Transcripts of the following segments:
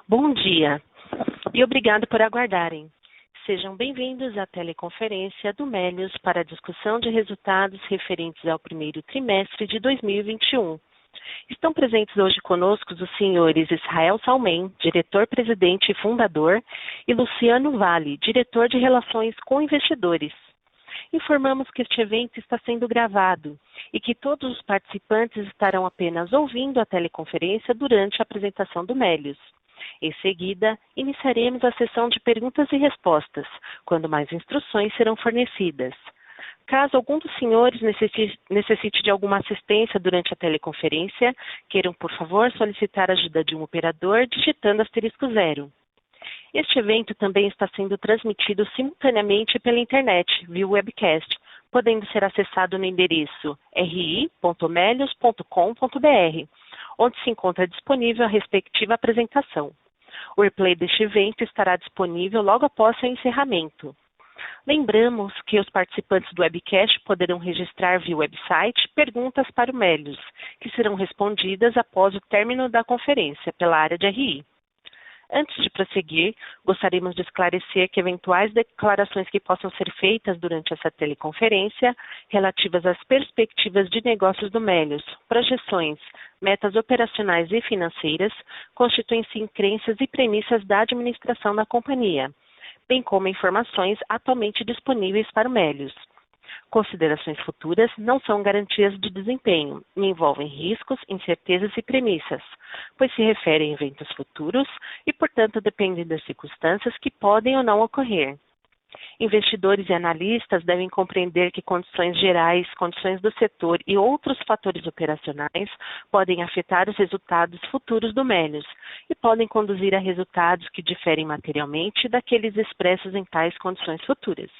Bom dia e obrigado por aguardarem. Sejam bem-vindos à teleconferência do Melius para a discussão de resultados referentes ao primeiro trimestre de 2021. Estão presentes hoje conosco os senhores Israel Salmen, diretor-presidente e fundador, e Luciano Vale, diretor de Relações com Investidores. Informamos que este evento está sendo gravado e que todos os participantes estarão apenas ouvindo a teleconferência durante a apresentação do Melius. Em seguida, iniciaremos a sessão de perguntas e respostas, quando mais instruções serão fornecidas. Caso algum dos senhores necessite de alguma assistência durante a teleconferência, queiram, por favor, solicitar a ajuda de um operador digitando *0. Este evento também está sendo transmitido simultaneamente pela internet, via webcast, podendo ser acessado no endereço ri.melius.com.br, onde se encontra disponível a respectiva apresentação. O replay deste evento estará disponível logo após seu encerramento. Lembramos que os participantes do webcast poderão registrar via website perguntas para o Melius, que serão respondidas após o término da conferência pela área de RI. Antes de prosseguir, gostaríamos de esclarecer que eventuais declarações que possam ser feitas durante essa teleconferência, relativas às perspectivas de negócios do Melius, projeções, metas operacionais e financeiras, constituem-se crenças e premissas da administração da companhia, bem como informações atualmente disponíveis para o Melius. Considerações futuras não são garantias de desempenho e envolvem riscos, incertezas e premissas, pois se referem a eventos futuros e, portanto, dependem das circunstâncias que podem ou não ocorrer. Investidores e analistas devem compreender que condições gerais, condições do setor e outros fatores operacionais podem afetar os resultados futuros do Melius e podem conduzir a resultados que diferem materialmente daqueles expressos em tais condições futuras.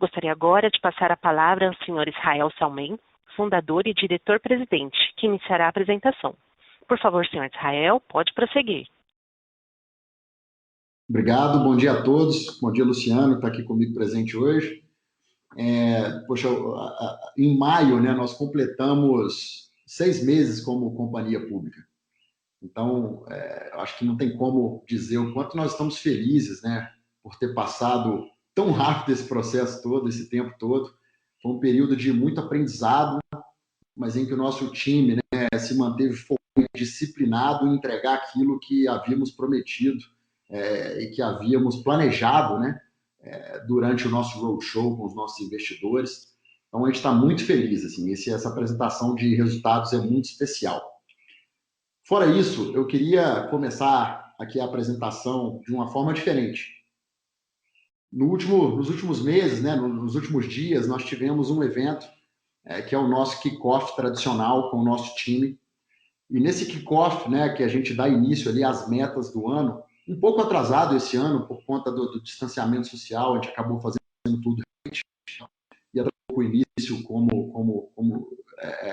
Gostaria agora de passar a palavra ao senhor Israel Salmen, fundador e diretor-presidente, que iniciará a apresentação. Por favor, senhor Israel, pode prosseguir. Obrigado, bom dia a todos. Bom dia, Luciano, que está aqui comigo presente hoje. Em maio, né, nós completamos 6 meses como companhia pública. Então, acho que não tem como dizer o quanto nós estamos felizes, né, por ter passado tão rápido esse processo todo, esse tempo todo. Foi um período de muito aprendizado, mas em que o nosso time, né, se manteve disciplinado em entregar aquilo que havíamos prometido e que havíamos planejado, né, durante o nosso roadshow com os nossos investidores. Então, a gente está muito feliz. Assim, essa apresentação de resultados é muito especial. Fora isso, eu queria começar aqui a apresentação de uma forma diferente. Nos últimos meses, né, nos últimos dias, nós tivemos um evento que é o nosso kickoff tradicional com o nosso time. E nesse kickoff, né, que a gente dá início ali às metas do ano, um pouco atrasado esse ano por conta do distanciamento social, a gente acabou fazendo tudo e até o início como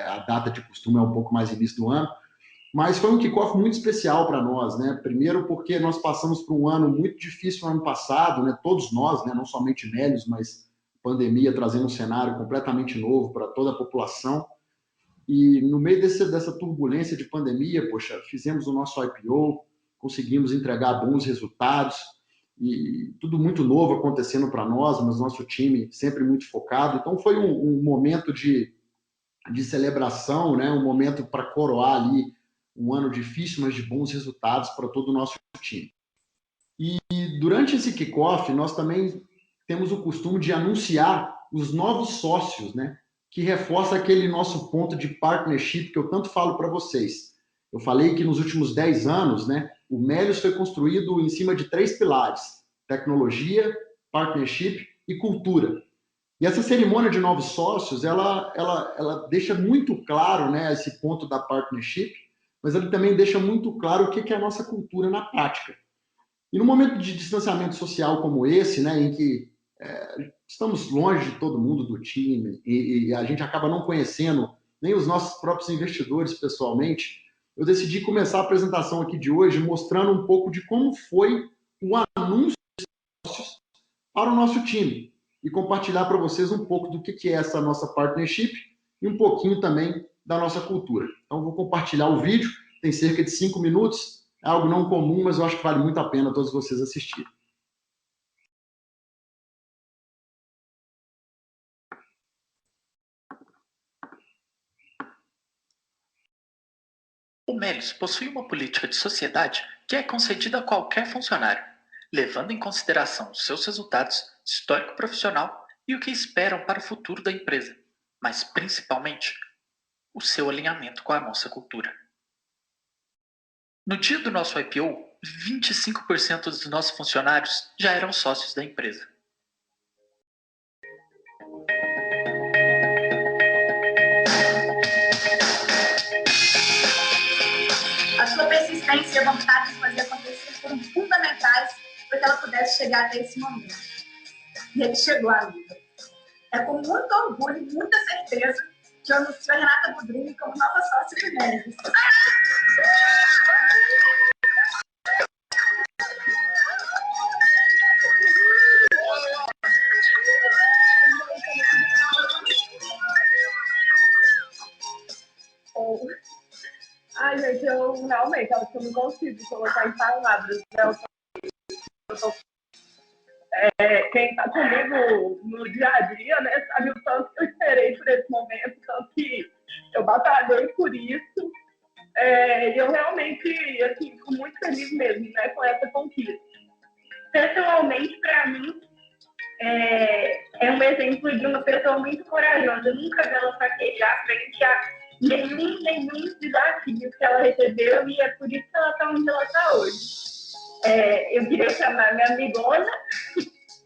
a data de costume é um pouco mais início do ano. Mas foi um kickoff muito especial para nós, né? Primeiro porque nós passamos por um ano muito difícil no ano passado, né? Todos nós, né? Não somente Melius, mas pandemia trazendo um cenário completamente novo para toda a população. E no meio dessa turbulência de pandemia, poxa, fizemos o nosso IPO, conseguimos entregar bons resultados e tudo muito novo acontecendo para nós, mas nosso time sempre muito focado. Então foi um momento de celebração, né? Um momento para coroar ali um ano difícil, mas de bons resultados para todo o nosso time. E durante esse kickoff, nós também temos o costume de anunciar os novos sócios, né? Que reforça aquele nosso ponto de partnership que eu tanto falo para vocês. Eu falei que nos últimos 10 anos, né, o Melius foi construído em cima de 3 pilares: tecnologia, partnership e cultura. E essa cerimônia de novos sócios, ela deixa muito claro, né, esse ponto da partnership, mas ele também deixa muito claro o que é a nossa cultura na prática. E no momento de distanciamento social como esse, né, em que estamos longe de todo mundo do time e a gente acaba não conhecendo nem os nossos próprios investidores pessoalmente, eu decidi começar a apresentação aqui de hoje mostrando um pouco de como foi o anúncio de sócios para o nosso time e compartilhar para vocês um pouco do que é essa nossa partnership e um pouquinho também da nossa cultura. Então, vou compartilhar o vídeo, tem cerca de 5 minutos, É algo não comum, mas eu acho que vale muito a pena todos vocês assistirem. O Melius possui uma política de sociedade que é concedida a qualquer funcionário, levando em consideração os seus resultados, histórico profissional e o que esperam para o futuro da empresa, mas principalmente o seu alinhamento com a nossa cultura. No dia do nosso IPO, 25% dos nossos funcionários já eram sócios da empresa. A sua persistência e a vontade de fazer acontecer foram fundamentais para que ela pudesse chegar até esse momento. E ele chegou, amiga. É com muito orgulho e muita certeza que eu anuncio a Renata Budrini como nova sócia do Melius. Ai, gente, eu realmente acho que eu não consigo colocar em palavras, né? Quem está comigo no dia a dia, né, sabe o tanto que eu esperei por esse momento, tanto que eu batalhei por isso. E eu realmente, assim, fico muito feliz mesmo, né, com essa conquista. Pessoalmente, para mim, é um exemplo de uma pessoa muito corajosa. Eu nunca vi ela fraquejar frente a nenhum desafio que ela recebeu, e é por isso que ela está onde ela está hoje. Eu queria chamar minha amigona,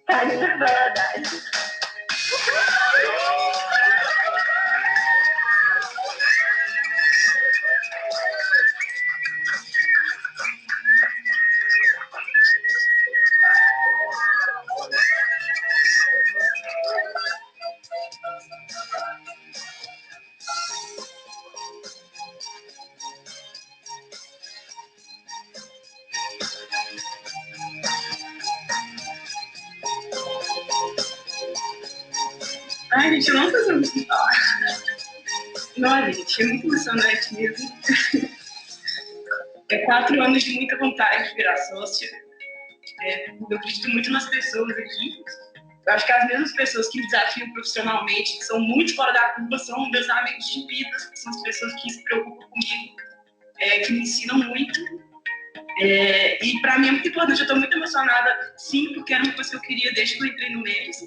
Karina Valadares. Ai, gente, eu não sei o que falar. Não, gente, é muito emocionante mesmo. 4 anos de muita vontade de virar sócia. Eu acredito muito nas pessoas aqui. Eu acho que as mesmas pessoas que me desafiam profissionalmente, que são muito fora da curva, são meus amigos de vida, são as pessoas que se preocupam comigo, que me ensinam muito. E para mim é muito importante, eu estou muito emocionada, sim, porque era uma coisa que eu queria desde que eu entrei no Melius,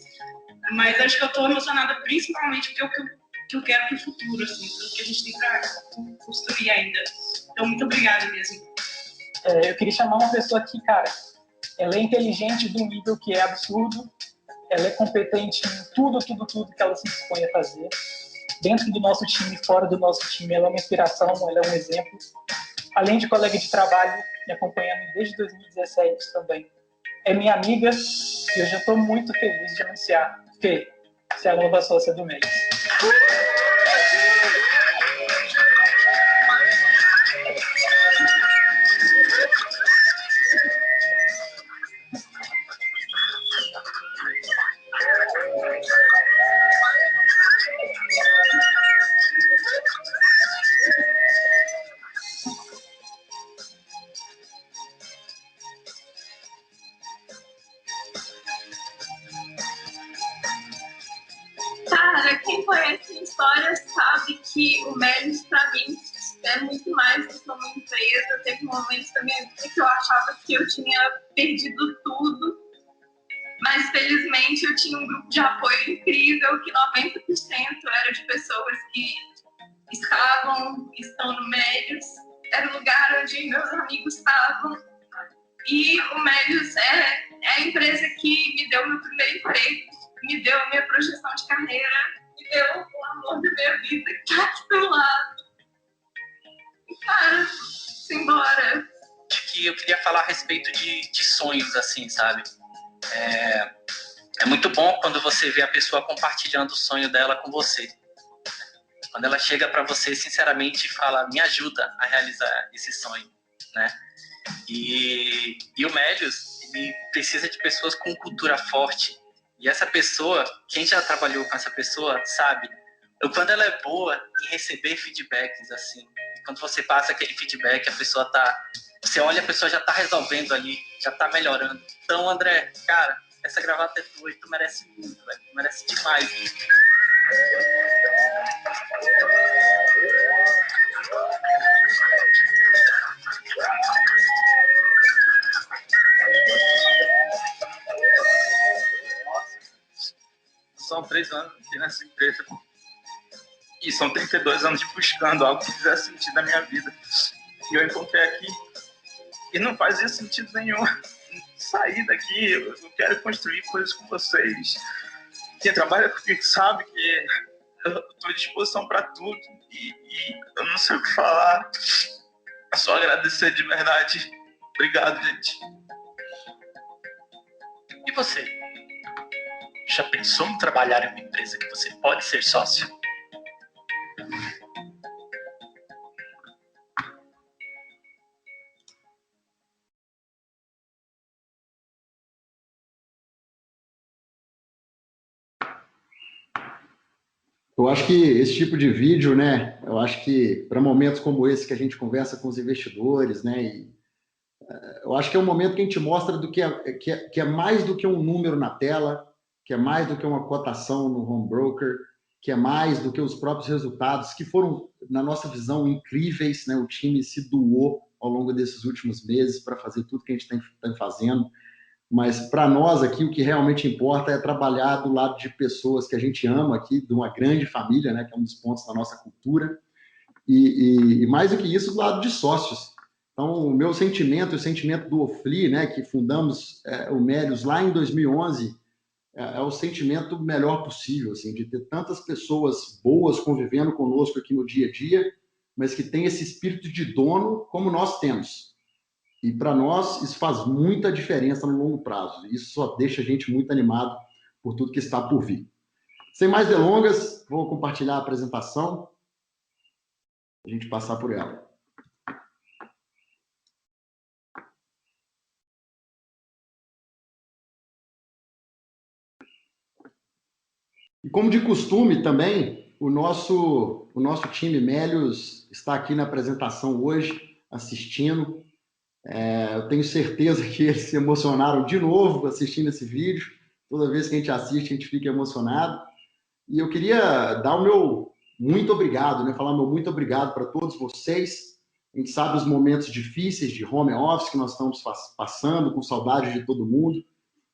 mas acho que eu estou emocionada principalmente porque é o que eu quero para o futuro, assim, tudo que a gente tem para construir ainda. Então, muito obrigada mesmo. Eu queria chamar uma pessoa aqui, cara, ela é inteligente de um nível que é absurdo, ela é competente em tudo que ela se dispõe a fazer. Dentro do nosso time, fora do nosso time, ela é uma inspiração, ela é um exemplo. Além de colega de trabalho, me acompanhando desde 2017 também. É minha amiga e eu já estou muito feliz de anunciar que você é a nova sócia do Melius. Cara, quem conhece a história sabe que o Melius, para mim, é muito mais do que uma empresa. Teve momentos da minha vida que eu achava que eu tinha perdido tudo, mas felizmente eu tinha um grupo de apoio incrível, que 90% era de pessoas que estão no Melius, era o lugar onde meus amigos estavam. E o Melius é a empresa que me deu meu primeiro emprego, me deu a minha projeção de carreira, me deu o amor da minha vida que tá aqui do lado. E, cara, simbora. Acho que eu queria falar a respeito de sonhos, assim, sabe? É muito bom quando você vê a pessoa compartilhando o sonho dela com você. Quando ela chega para você, sinceramente, e fala, me ajuda a realizar esse sonho, né? E o Melius, ele precisa de pessoas com cultura forte. E essa pessoa, quem já trabalhou com essa pessoa, sabe? Quando ela é boa em receber feedbacks, assim, quando você passa aquele feedback, a pessoa você olha, a pessoa já tá resolvendo ali, já tá melhorando. Então, André, cara, essa gravata é tua e tu merece muito, velho. Tu merece demais. São 3 anos aqui nessa empresa. E são 32 anos de buscando algo que fizesse sentido na minha vida. E eu encontrei aqui. E não fazia sentido nenhum sair daqui. Eu quero construir coisas com vocês. Quem trabalha comigo sabe que eu estou à disposição para tudo. E eu não sei o que falar. É só agradecer de verdade. Obrigado, gente. E você? Já pensou em trabalhar em uma empresa que você pode ser sócio? Eu acho que esse tipo de vídeo, né? Eu acho que para momentos como esse que a gente conversa com os investidores, né? Eu acho que é um momento que a gente mostra que é mais do que um número na tela, que é mais do que uma cotação no home broker, que é mais do que os próprios resultados, que foram, na nossa visão, incríveis, né? O time se doou ao longo desses últimos meses para fazer tudo que a gente está fazendo. Mas para nós aqui, o que realmente importa é trabalhar do lado de pessoas que a gente ama aqui, de uma grande família, né? Que é um dos pontos da nossa cultura. E mais do que isso, do lado de sócios. Então, o meu sentimento, o sentimento do Ofli, né, que fundamos o Melius lá em 2011, é o sentimento melhor possível, assim, de ter tantas pessoas boas convivendo conosco aqui no dia a dia, mas que tem esse espírito de dono como nós temos. E para nós, isso faz muita diferença no longo prazo. Isso só deixa a gente muito animado por tudo que está por vir. Sem mais delongas, vou compartilhar a apresentação, a gente passar por ela. E como de costume também, o nosso time Melius está aqui na apresentação hoje, assistindo. Eu tenho certeza que eles se emocionaram de novo assistindo esse vídeo. Toda vez que a gente assiste, a gente fica emocionado. E eu queria dar o meu muito obrigado, né? Falar meu muito obrigado para todos vocês. A gente sabe os momentos difíceis de home office que nós estamos passando, com saudade de todo mundo.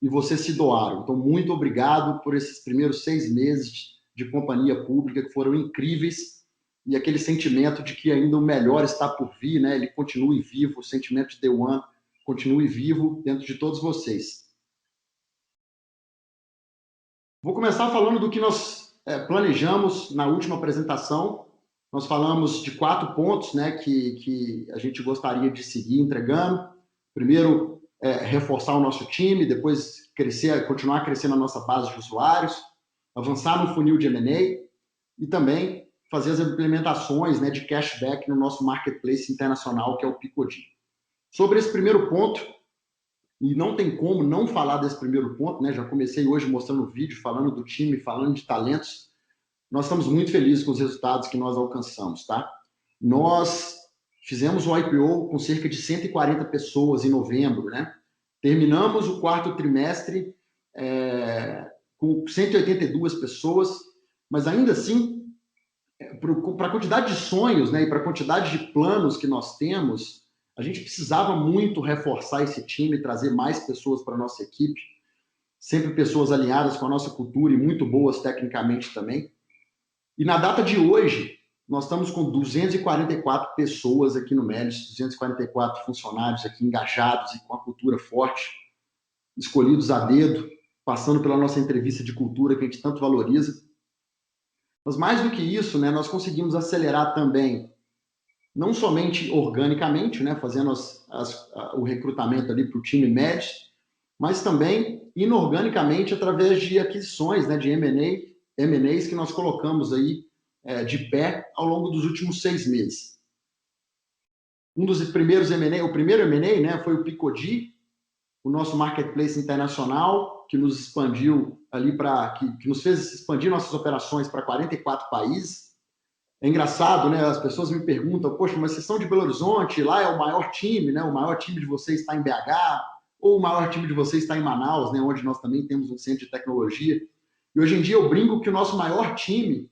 E vocês se doaram. Então, muito obrigado por esses primeiros 6 meses de companhia pública, que foram incríveis, e aquele sentimento de que ainda o melhor está por vir, né? Ele continue vivo, o sentimento de The One continue vivo dentro de todos vocês. Vou começar falando do que nós planejamos na última apresentação. Nós falamos de 4 pontos, né, que a gente gostaria de seguir entregando. Primeiro, reforçar o nosso time, depois continuar crescendo a nossa base de usuários, avançar no funil de M&A e também fazer as implementações, né, de cashback no nosso marketplace internacional, que é o Picodi. Sobre esse primeiro ponto, e não tem como não falar desse primeiro ponto, né, já comecei hoje mostrando o vídeo, falando do time, falando de talentos, nós estamos muito felizes com os resultados que nós alcançamos, tá? Nós fizemos o IPO com cerca de 140 pessoas em novembro, né? Terminamos o 4º trimestre com 182 pessoas, mas ainda assim, para a quantidade de sonhos, né, e para a quantidade de planos que nós temos, a gente precisava muito reforçar esse time, trazer mais pessoas para a nossa equipe, sempre pessoas alinhadas com a nossa cultura e muito boas tecnicamente também. E na data de hoje, nós estamos com 244 pessoas aqui no Melius, 244 funcionários aqui engajados e com a cultura forte, escolhidos a dedo, passando pela nossa entrevista de cultura que a gente tanto valoriza. Mas mais do que isso, né, nós conseguimos acelerar também, não somente organicamente, né, fazendo o recrutamento ali para o time Melius, mas também inorganicamente através de aquisições, né, de M&As que nós colocamos aí de pé ao longo dos últimos 6 meses. Um dos primeiros M&A, o primeiro M&A, né, foi o Picodi, o nosso marketplace internacional, que nos expandiu ali que nos fez expandir nossas operações para 44 países. É engraçado, né? As pessoas me perguntam, poxa, mas vocês são de Belo Horizonte, lá é o maior time, né? O maior time de vocês está em BH, ou o maior time de vocês está em Manaus, né? Onde nós também temos um centro de tecnologia. E hoje em dia eu brinco que o nosso maior time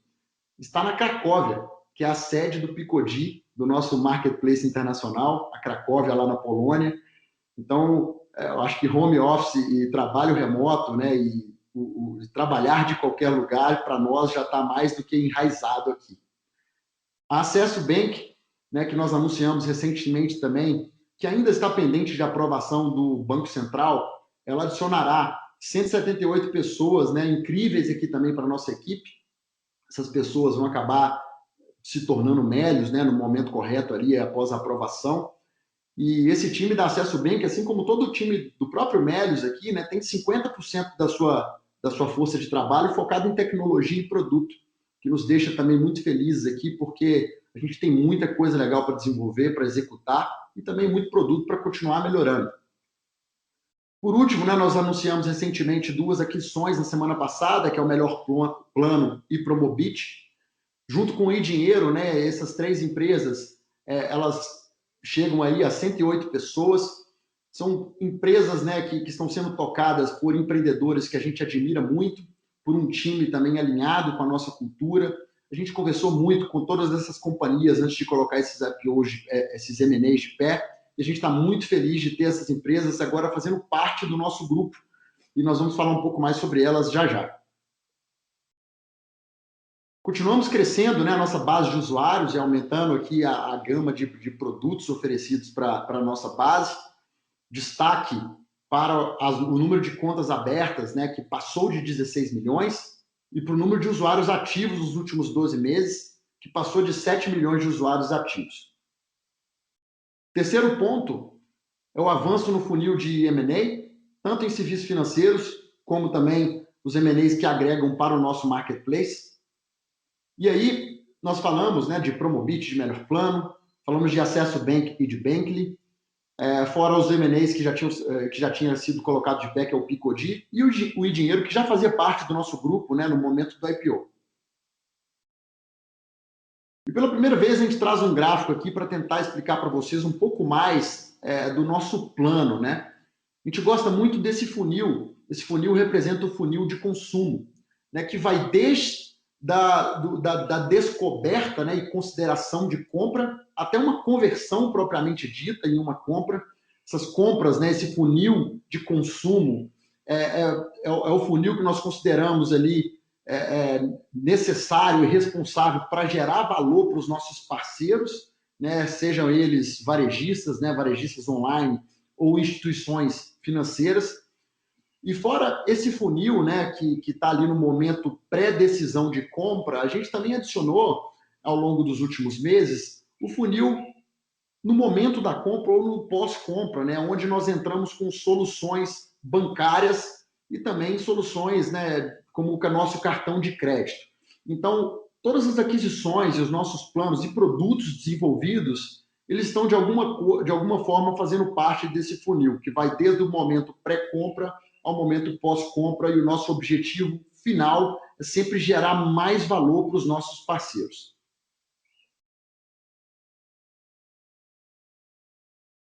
está na Cracóvia, que é a sede do Picodi, do nosso marketplace internacional, a Cracóvia lá na Polônia. Então, eu acho que home office e trabalho remoto, né? E o trabalhar de qualquer lugar, para nós, já está mais do que enraizado aqui. A Acesso Bank, né, que nós anunciamos recentemente também, que ainda está pendente de aprovação do Banco Central, ela adicionará 178 pessoas, né, incríveis aqui também para a nossa equipe. Essas pessoas vão acabar se tornando médios, né, no momento correto ali, após a aprovação. E esse time da Acesso Bank, assim como todo o time do próprio Melios aqui, né, tem 50% da sua força de trabalho focado em tecnologia e produto, que nos deixa também muito felizes aqui, porque a gente tem muita coisa legal para desenvolver, para executar, e também muito produto para continuar melhorando. Por último, né, nós anunciamos recentemente 2 aquisições na semana passada, que é o Melhor Plano e Promobit. Junto com o iDinheiro, né, essas 3 empresas, elas chegam aí a 108 pessoas. São empresas, né, que estão sendo tocadas por empreendedores que a gente admira muito, por um time também alinhado com a nossa cultura. A gente conversou muito com todas essas companhias antes de colocar esses IPOs, esses M&As de pé, e a gente está muito feliz de ter essas empresas agora fazendo parte do nosso grupo, e nós vamos falar um pouco mais sobre elas já já. Continuamos crescendo, né, a nossa base de usuários e aumentando aqui a gama de produtos oferecidos para a nossa base. Destaque para o número de contas abertas, né, que passou de 16 milhões, e para o número de usuários ativos nos últimos 12 meses, que passou de 7 milhões de usuários ativos. Terceiro ponto é o avanço no funil de M&A, tanto em serviços financeiros, como também os M&As que agregam para o nosso marketplace. E aí, nós falamos, né, de Promobit, de Melhor Plano, falamos de Acesso Bank e de Bankly, fora os M&As que já tinha sido colocado de pé, que é o Picodi, e o iDinheiro, que já fazia parte do nosso grupo, né, no momento do IPO. E pela primeira vez a gente traz um gráfico aqui para tentar explicar para vocês um pouco mais do nosso plano, né? A gente gosta muito desse funil. Esse funil representa o funil de consumo, né, que vai desde da descoberta, né, e consideração de compra até uma conversão propriamente dita em uma compra. Essas compras, né, esse funil de consumo é o funil que nós consideramos ali necessário e responsável para gerar valor para os nossos parceiros, né, sejam eles varejistas, né, varejistas online ou instituições financeiras. E fora esse funil, né, que está ali no momento pré-decisão de compra, a gente também adicionou, ao longo dos últimos meses, o funil no momento da compra ou no pós-compra, né, onde nós entramos com soluções bancárias e também soluções, né, como o nosso cartão de crédito. Então, todas as aquisições e os nossos planos e produtos desenvolvidos, eles estão de alguma forma fazendo parte desse funil, que vai desde o momento pré-compra ao momento pós-compra, e o nosso objetivo final é sempre gerar mais valor para os nossos parceiros.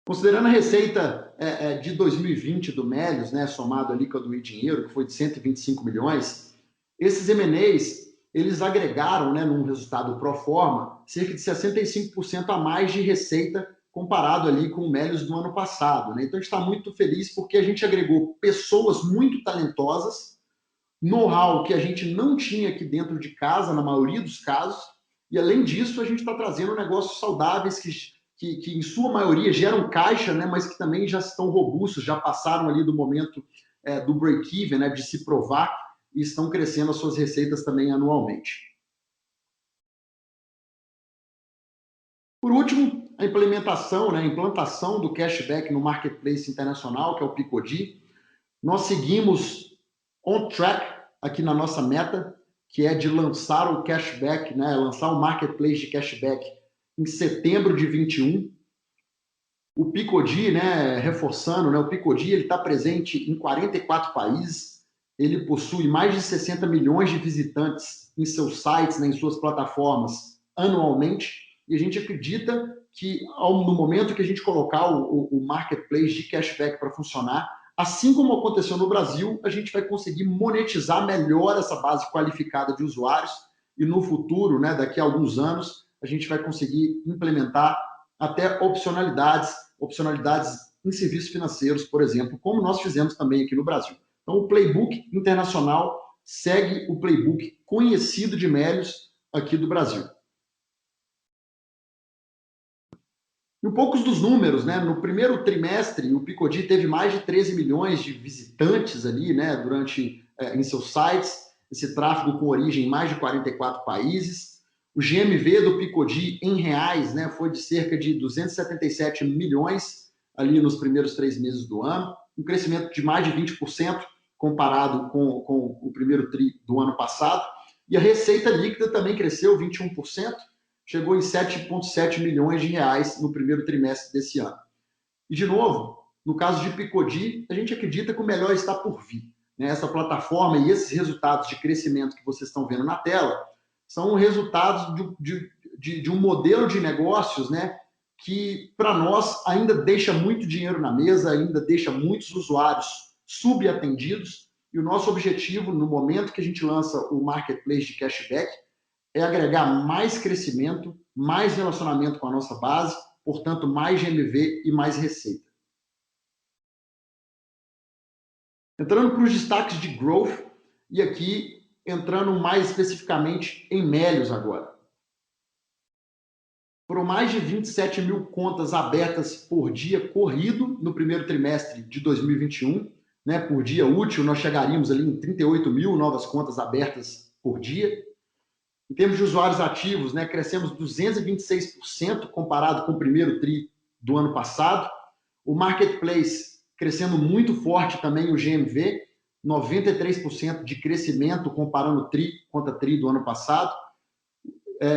Considerando a receita de 2020 do Melios, né, somado ali com a do iDinheiro, que foi de 125 milhões, esses M&As, eles agregaram, né, num resultado pro forma, cerca de 65% a mais de receita comparado ali com o Melios do ano passado, né? Então, a gente está muito feliz porque a gente agregou pessoas muito talentosas, know-how que a gente não tinha aqui dentro de casa, na maioria dos casos, e, além disso, a gente está trazendo negócios saudáveis que, em sua maioria, geram caixa, né, mas que também já estão robustos, já passaram ali do momento do break-even, né, de se provar, e estão crescendo as suas receitas também anualmente. Por último, a implementação, né, a implantação do cashback no marketplace internacional, que é o Picodi. Nós seguimos on track aqui na nossa meta, que é de lançar o cashback, né, lançar o marketplace de cashback em setembro de 21. O Picodi, né, reforçando, né, o Picodi está presente em 44 países, ele possui mais de 60 milhões de visitantes em seus sites, né, em suas plataformas, anualmente, e a gente acredita que no momento que a gente colocar o marketplace de cashback para funcionar, assim como aconteceu no Brasil, a gente vai conseguir monetizar melhor essa base qualificada de usuários e no futuro, né, daqui a alguns anos, a gente vai conseguir implementar até opcionalidades em serviços financeiros, por exemplo, como nós fizemos também aqui no Brasil. Então, o playbook internacional segue o playbook conhecido de Melios aqui do Brasil. E um poucos dos números, né? No primeiro trimestre, o Picodi teve mais de 13 milhões de visitantes ali, né, em seus sites, esse tráfego com origem em mais de 44 países. O GMV do Picodi em reais, né, foi de cerca de 277 milhões ali nos primeiros 3 meses do ano, um crescimento de mais de 20% comparado com o primeiro tri do ano passado. E a receita líquida também cresceu 21%, chegou em 7,7 milhões de reais no primeiro trimestre desse ano. E, de novo, no caso de Picodi, a gente acredita que o melhor está por vir. Né? Essa plataforma e esses resultados de crescimento que vocês estão vendo na tela são resultados de um modelo de negócios, né, que, para nós, ainda deixa muito dinheiro na mesa, ainda deixa muitos usuários subatendidos, e o nosso objetivo, no momento que a gente lança o marketplace de cashback, é agregar mais crescimento, mais relacionamento com a nossa base, portanto, mais GMV e mais receita. Entrando para os destaques de growth, e aqui entrando mais especificamente em Melios agora. Foram mais de 27 mil contas abertas por dia corrido no primeiro trimestre de 2021. Né? Por dia útil, nós chegaríamos ali em 38 mil novas contas abertas por dia. Em termos de usuários ativos, né, crescemos 226% comparado com o primeiro tri do ano passado. O Marketplace crescendo muito forte também o GMV, 93% de crescimento comparando tri contra tri do ano passado.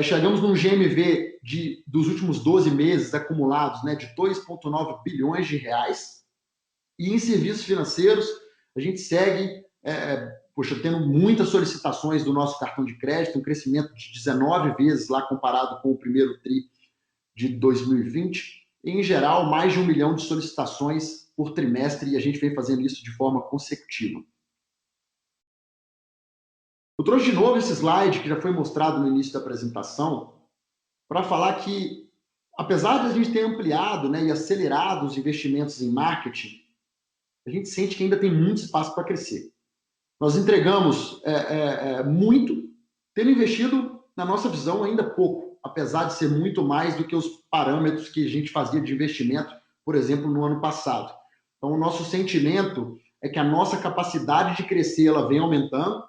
Chegamos num GMV dos últimos 12 meses acumulados, né, de 2,9 bilhões de reais. E em serviços financeiros, a gente segue tendo muitas solicitações do nosso cartão de crédito, um crescimento de 19 vezes lá comparado com o primeiro tri de 2020. E, em geral, mais de 1 milhão de solicitações por trimestre, e a gente vem fazendo isso de forma consecutiva. Eu trouxe de novo esse slide que já foi mostrado no início da apresentação para falar que, apesar de a gente ter ampliado, né, e acelerado os investimentos em marketing, a gente sente que ainda tem muito espaço para crescer. Nós entregamos muito, tendo investido, na nossa visão, ainda pouco, apesar de ser muito mais do que os parâmetros que a gente fazia de investimento, por exemplo, no ano passado. Então, o nosso sentimento é que a nossa capacidade de crescer ela vem aumentando,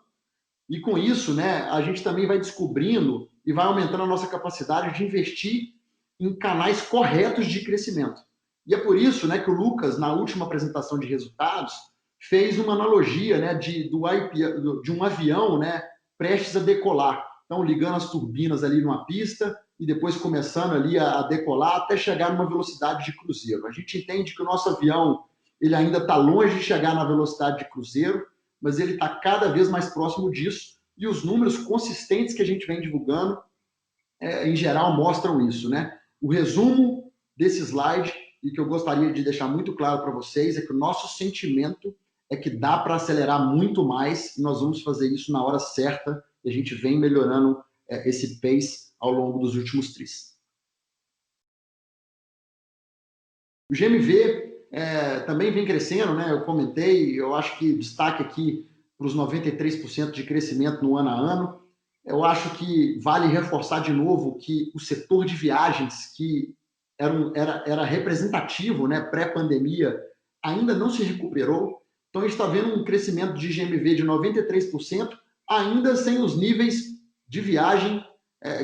e com isso, né, a gente também vai descobrindo e vai aumentando a nossa capacidade de investir em canais corretos de crescimento. E é por isso, né, que o Lucas, na última apresentação de resultados, fez uma analogia, né, de um avião, né, prestes a decolar. Então, ligando as turbinas ali numa pista e depois começando ali a decolar até chegar numa velocidade de cruzeiro. A gente entende que o nosso avião ele ainda está longe de chegar na velocidade de cruzeiro, mas ele está cada vez mais próximo disso, e os números consistentes que a gente vem divulgando, em geral, mostram isso, né? O resumo desse slide, e que eu gostaria de deixar muito claro para vocês, é que o nosso sentimento é que dá para acelerar muito mais, e nós vamos fazer isso na hora certa, e a gente vem melhorando esse pace ao longo dos últimos tris. O GMV também vem crescendo, né? Eu comentei, eu acho que destaque aqui para os 93% de crescimento no ano a ano. Eu acho que vale reforçar de novo que o setor de viagens, que era representativo, né, pré-pandemia, ainda não se recuperou. Então, a gente está vendo um crescimento de GMV de 93%, ainda sem os níveis de viagem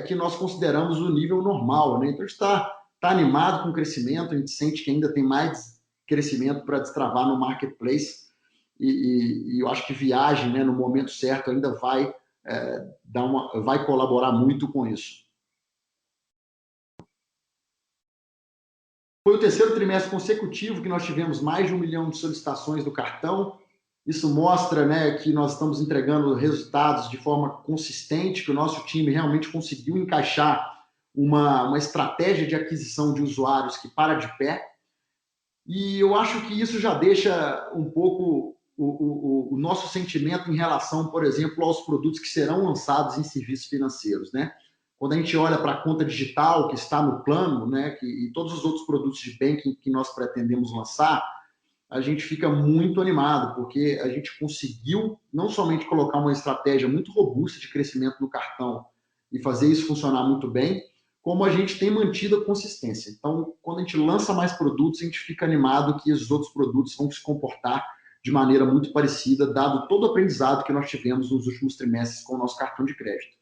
que nós consideramos o nível normal, né? Então, a gente está animado com o crescimento, a gente sente que ainda tem mais crescimento para destravar no marketplace, e eu acho que viagem, né, no momento certo, ainda vai colaborar muito com isso. Foi o terceiro trimestre consecutivo que nós tivemos mais de 1 milhão de solicitações do cartão, Isso mostra, né, que nós estamos entregando resultados de forma consistente, que o nosso time realmente conseguiu encaixar uma estratégia de aquisição de usuários que para de pé. E eu acho que isso já deixa um pouco o nosso sentimento em relação, por exemplo, aos produtos que serão lançados em serviços financeiros, né? Quando a gente olha para a conta digital que está no plano, né, e todos os outros produtos de banking que nós pretendemos lançar, a gente fica muito animado, porque a gente conseguiu não somente colocar uma estratégia muito robusta de crescimento no cartão e fazer isso funcionar muito bem, como a gente tem mantido a consistência. Então, quando a gente lança mais produtos, a gente fica animado que os outros produtos vão se comportar de maneira muito parecida, dado todo o aprendizado que nós tivemos nos últimos trimestres com o nosso cartão de crédito.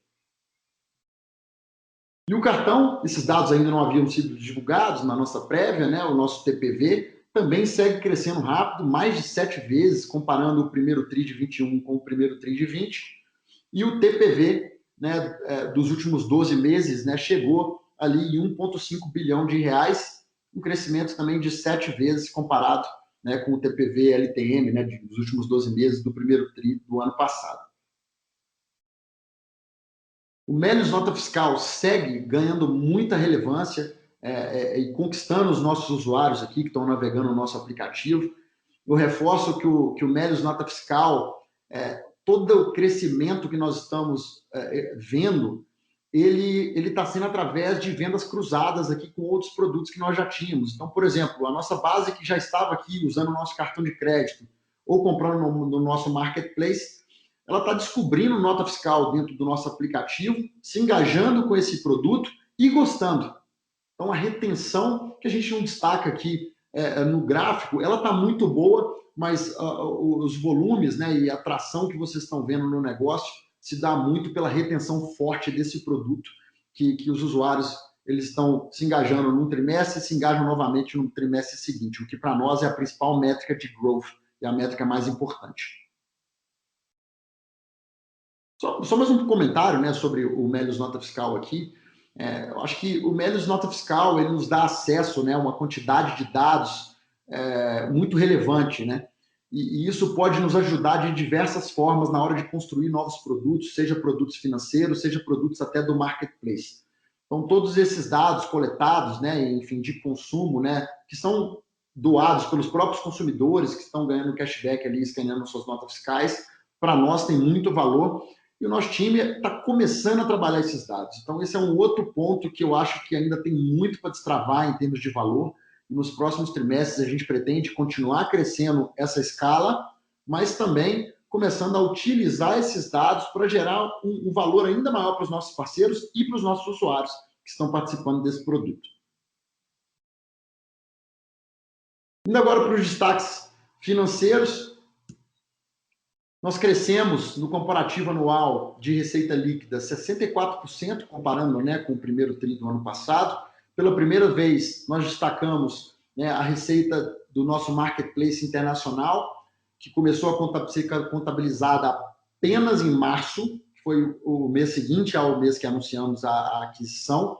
E o cartão, esses dados ainda não haviam sido divulgados na nossa prévia, né? O nosso TPV também segue crescendo rápido, mais de 7 vezes, comparando o primeiro TRI de 21 com o primeiro TRI de 20. E o TPV, né, dos últimos 12 meses, né, chegou ali em 1,5 bilhão de reais, um crescimento também de 7 vezes comparado, né, com o TPV LTM, né, dos últimos 12 meses do primeiro TRI do ano passado. O Melius Nota Fiscal segue ganhando muita relevância e conquistando os nossos usuários aqui que estão navegando no nosso aplicativo. Eu reforço que o Melius Nota Fiscal, todo o crescimento que nós estamos vendo, ele está sendo através de vendas cruzadas aqui com outros produtos que nós já tínhamos. Então, por exemplo, a nossa base que já estava aqui usando o nosso cartão de crédito ou comprando no nosso marketplace, ela está descobrindo nota fiscal dentro do nosso aplicativo, se engajando com esse produto e gostando. Então, a retenção, que a gente não destaca aqui no gráfico, ela está muito boa, mas os volumes, né, e a atração que vocês estão vendo no negócio se dá muito pela retenção forte desse produto, que os usuários eles estão se engajando num trimestre e se engajam novamente no trimestre seguinte, o que para nós é a principal métrica de growth, é a métrica mais importante. Só mais um comentário, né, sobre o Melius Nota Fiscal aqui. Eu acho que o Melius Nota Fiscal ele nos dá acesso, né, a uma quantidade de dados muito relevante, né? E isso pode nos ajudar de diversas formas na hora de construir novos produtos, seja produtos financeiros, seja produtos até do marketplace. Então, todos esses dados coletados, né, enfim, de consumo, né, que são doados pelos próprios consumidores que estão ganhando cashback ali, escaneando suas notas fiscais, para nós tem muito valor. E o nosso time está começando a trabalhar esses dados. Então, esse é um outro ponto que eu acho que ainda tem muito para destravar em termos de valor. E nos próximos trimestres, a gente pretende continuar crescendo essa escala, mas também começando a utilizar esses dados para gerar um valor ainda maior para os nossos parceiros e para os nossos usuários que estão participando desse produto. Indo agora para os destaques financeiros. Nós crescemos no comparativo anual de receita líquida 64%, comparando, né, com o primeiro TRI do ano passado. Pela primeira vez, nós destacamos, né, a receita do nosso marketplace internacional, que começou a ser contabilizada apenas em março, que foi o mês seguinte ao mês que anunciamos a aquisição.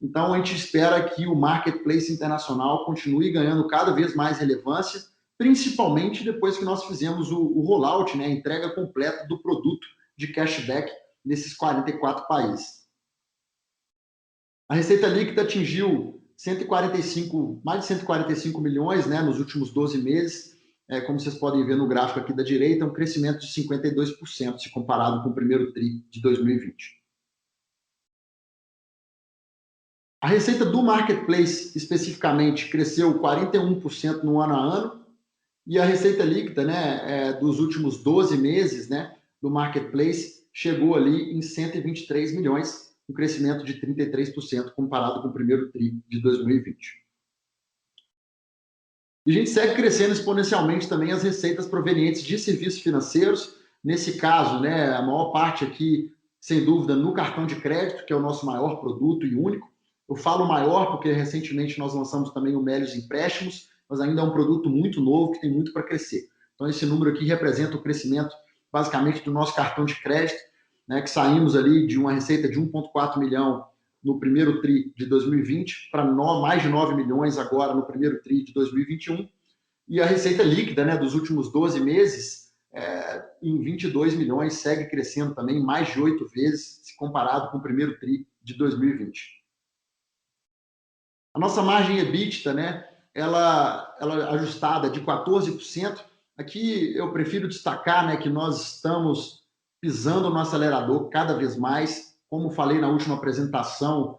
Então, a gente espera que o marketplace internacional continue ganhando cada vez mais relevância, principalmente depois que nós fizemos o rollout, né, a entrega completa do produto de cashback nesses 44 países. A receita líquida atingiu mais de 145 milhões, né, nos últimos 12 meses, como vocês podem ver no gráfico aqui da direita, um crescimento de 52% se comparado com o primeiro TRI de 2020. A receita do marketplace, especificamente, cresceu 41% no ano a ano, e a receita líquida, né, dos últimos 12 meses, né, do marketplace chegou ali em 123 milhões, um crescimento de 33% comparado com o primeiro TRI de 2020. E a gente segue crescendo exponencialmente também as receitas provenientes de serviços financeiros. Nesse caso, né, a maior parte aqui, sem dúvida, no cartão de crédito, que é o nosso maior produto e único. Eu falo maior porque recentemente nós lançamos também o Melius Empréstimos, mas ainda é um produto muito novo que tem muito para crescer. Então, esse número aqui representa o crescimento, basicamente, do nosso cartão de crédito, né, que saímos ali de uma receita de 1,4 milhão no primeiro TRI de 2020 para mais de 9 milhões agora no primeiro TRI de 2021. E a receita líquida, né, dos últimos 12 meses em 22 milhões, segue crescendo também mais de 8 vezes, se comparado com o primeiro TRI de 2020. A nossa margem EBITDA, né, ela ajustada de 14%, aqui eu prefiro destacar, né, que nós estamos pisando no acelerador cada vez mais. Como falei na última apresentação,